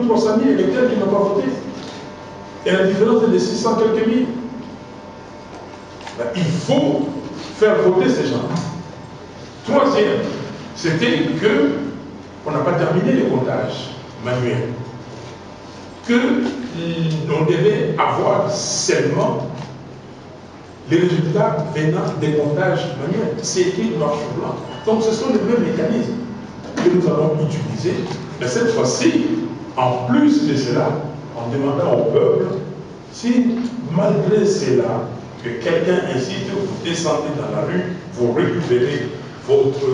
300 000 électeurs qui n'ont pas voté. Et la différence est de 600 quelques mille. Il faut faire voter ces gens. Troisième, c'était qu'on n'a pas terminé les comptages manuels. Qu'on devait avoir seulement les résultats venant des comptages manuels. C'est écrit noir sur blanc. Donc ce sont les mêmes mécanismes que nous allons utiliser. Mais cette fois-ci, en plus de cela, en demandant au peuple, si malgré cela, que quelqu'un incite, vous descendez dans la rue, vous récupérez votre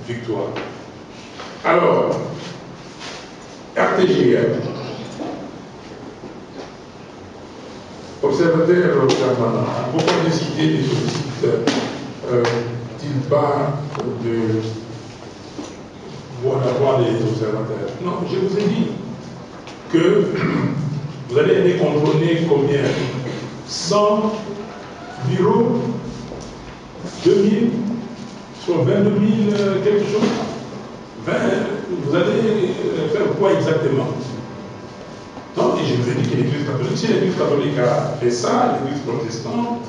victoire. Alors, RTGL, observateur permanent, pourquoi décider des solliciteurs t-il pas d'avoir des observateurs? Non, je vous ai dit que vous allez aller contrôler combien? 100 bureaux, 2000 sur 22 000 quelque chose. 20, vous allez faire quoi exactement? Non, et je vous ai dit que l'Église catholique, si l'Église catholique a fait ça, l'Église protestante,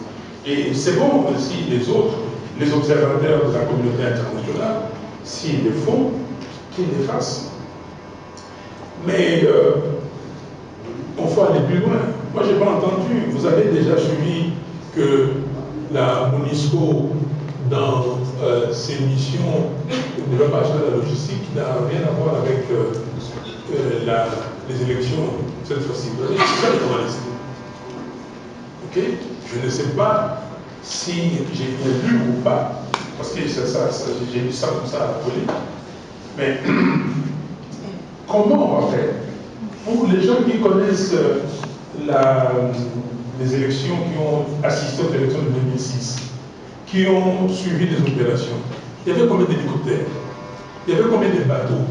et c'est bon si les autres, les observateurs de la communauté internationale, s'ils le font, qu'ils le fassent. Mais on faut aller plus loin. Moi, je n'ai pas entendu. Vous avez déjà suivi que la MONUSCO, dans ses missions de développement de la logistique, n'a rien à voir avec les élections cette fois-ci. Vous avez ça les journalistes. Ok? Je ne sais pas si j'ai bien lu ou pas, parce que j'ai lu ça comme ça à la folie. Mais comment on va faire? Pour les gens qui connaissent les élections, qui ont assisté aux élections de 2006, qui ont suivi les opérations, il y avait combien d'hélicoptères? Il y avait combien de bateaux?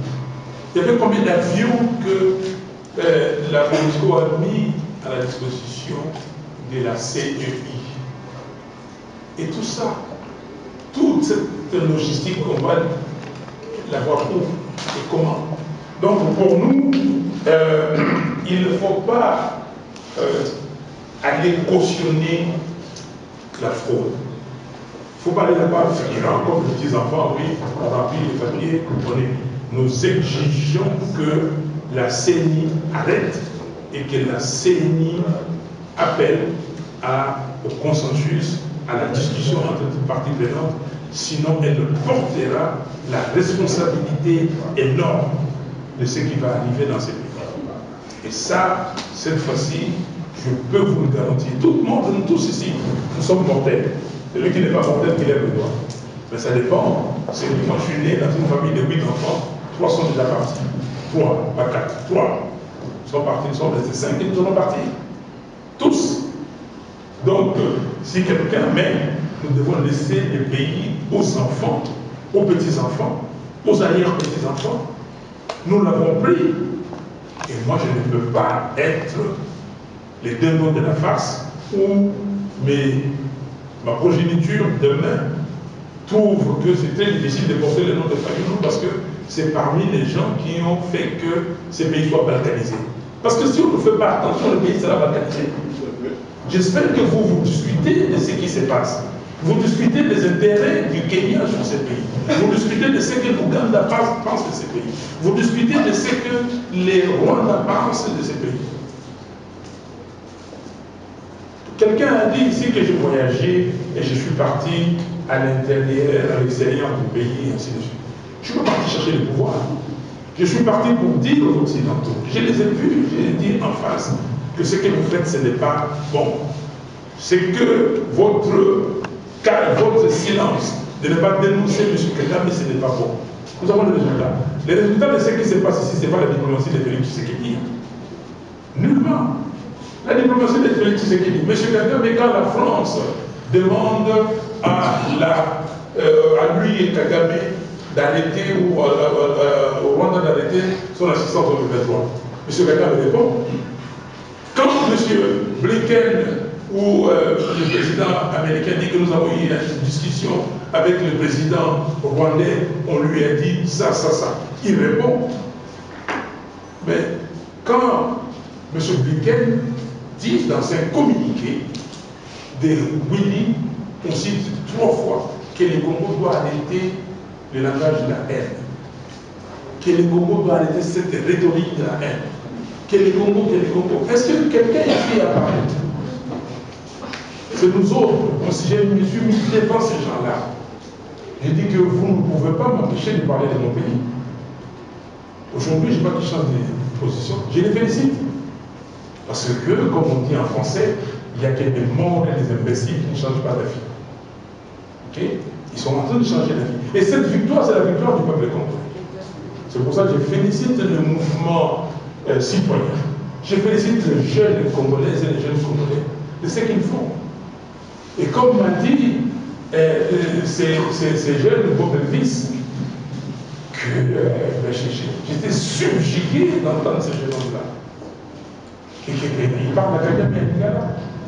Il y avait combien d'avions que la MONUSCO a mis à la disposition de la CEI? Et tout ça, toute cette logistique, on va la voir où et comment. Donc pour nous, il ne faut pas aller cautionner la fraude. Il ne faut pas aller là-bas faire comme les petits enfants, oui, on remplit les papiers, nous exigeons que la CENI arrête et que la CENI appelle au consensus, à la discussion entre les parties prenantes, sinon elle portera la responsabilité énorme de ce qui va arriver dans ces pays. Et ça, cette fois-ci, je peux vous le garantir. Tout le monde, nous tous ici, nous sommes mortels. Celui qui n'est pas mortel, qui lève le doigt. Mais ça dépend. Moi, je suis né dans une famille de 8 enfants. 3 sont déjà partis. 3, pas 4. 3 sont partis, ils sont restés 5 et nous sommes partis. Tous. Donc, si quelqu'un meurt, nous devons laisser les pays aux enfants, aux petits-enfants, aux arrière-petits-enfants. Nous l'avons pris. Et moi, je ne peux pas être les dindons de la farce où ma progéniture demain trouve que c'est très difficile de porter le nom de Fayulu parce que c'est parmi les gens qui ont fait que ces pays soient balkanisés. Parce que si on ne fait pas attention, le pays sera balkanisé. J'espère que vous discutez de ce qui se passe. Vous discutez des intérêts du Kenya sur ces pays. Vous discutez de ce que l'Ouganda pense de ces pays. Vous discutez de ce que les Rwandais pensent de ces pays. Quelqu'un a dit ici que je voyageais et je suis parti à l'intérieur, à l'extérieur du pays, et ainsi de suite. Je ne suis pas parti chercher le pouvoir. Je suis parti pour dire aux Occidentaux. Je les ai vus, je les ai dit en face que ce que vous faites, ce n'est pas bon. C'est que votre silence de ne pas dénoncer M. Kagame, ce n'est pas bon. Nous avons les résultats. Les résultats de ce qui se passe ici, ce n'est pas la diplomatie de Félix Tshisekedi. Nullement. La diplomatie de Félix Tshisekedi. M. Kagame, quand la France demande à lui et Kagame d'arrêter ou au Rwanda d'arrêter son assistance au gouvernement, M. Kagame répond. Quand M. Blinken ou le président américain dit que nous avons eu une discussion avec le président rwandais, on lui a dit ça, ça, ça. Il répond. Mais quand M. Blinken dit dans un communiqué de Willy, on cite 3 fois que le Congo doit arrêter le langage de la haine, que le Congo doit arrêter cette rhétorique de la haine, que le Congo. Est-ce que quelqu'un ici a parlé? C'est nous autres. Je me suis mis devant ces gens-là. J'ai dit que vous ne pouvez pas m'empêcher de parler de mon pays. Aujourd'hui, je ne veux pas qu'ils changent de position. Je les félicite. Parce que, comme on dit en français, il y a que des morts et des imbéciles qui ne changent pas d'avis. Ok? Ils sont en train de changer d'avis. Et cette victoire, c'est la victoire du peuple congolais. C'est pour ça que je félicite le mouvement citoyen. Je félicite les jeunes Congolaises et les jeunes Congolais de ce qu'ils font. Et comme m'a dit ces jeunes Bobelvis, que j'étais subjugué d'entendre ces jeunes hommes-là. Et qu'ils parlent à Kagame et Lingala.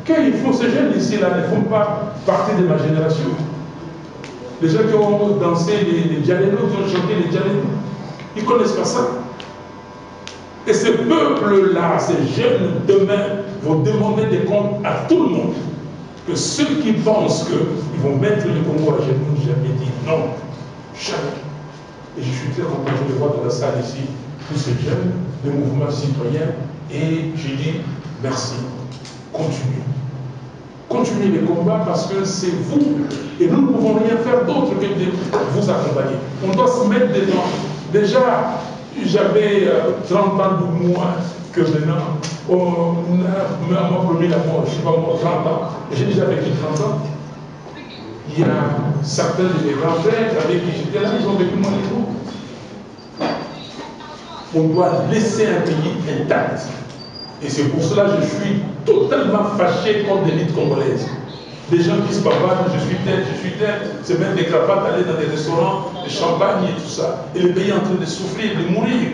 Quand ils font ces jeunes ici, là, ne font pas partie de ma génération. Les gens qui ont dansé les Djaléno, qui ont chanté les Djaléno, ils ne connaissent pas ça. Et ce peuple-là, ces jeunes, demain, vont demander des comptes à tout le monde. Que ceux qui pensent qu'ils vont mettre le Congo à genoux, jamais dit non. Jamais. Et je suis très content de voir dans la salle ici tous ces jeunes, des mouvements citoyens. Et je dis merci. Continuez. Continuez les combats parce que c'est vous. Et nous ne pouvons rien faire d'autre que de vous accompagner. On doit se mettre dedans. Déjà, j'avais 30 ans de moins que maintenant, on m'a promis la mort, je ne suis pas mort 30 ans, j'ai déjà vécu 30 ans. Il y a certains de mes grands-pères avec qui j'étais là, ils ont vécu moins que nous. On doit laisser un pays intact. Et c'est pour cela que je suis totalement fâché contre l'élite congolaise. Des gens qui se bavardent, je suis tel, se mettent des cravates, aller dans des restaurants, de champagne et tout ça. Et le pays est en train de souffrir, de mourir.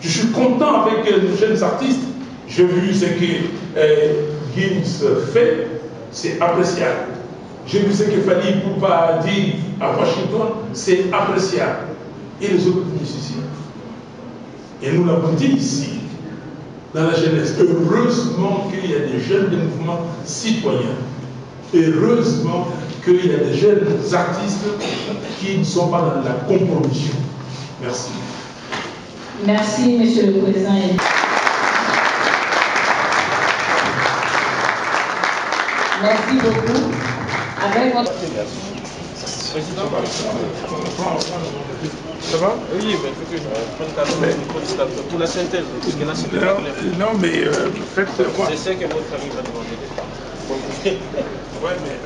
Je suis content avec les jeunes artistes. J'ai vu ce que Gims fait, c'est appréciable. J'ai vu ce que Fali Poupa dit à Washington, c'est appréciable. Et les autres musiciens. Et nous l'avons dit ici, dans la jeunesse. Heureusement qu'il y a des jeunes de mouvements citoyens. Heureusement qu'il y a des jeunes artistes qui ne sont pas dans la compromission. Merci. Merci, Monsieur le Président. Merci beaucoup. Avec votre... Ça va? Oui, mais il faut que je prenne pour la synthèse, parce que là, c'est pas clair. Non, mais faites quoi? Je sais que votre famille va demander des temps. Ouais, mais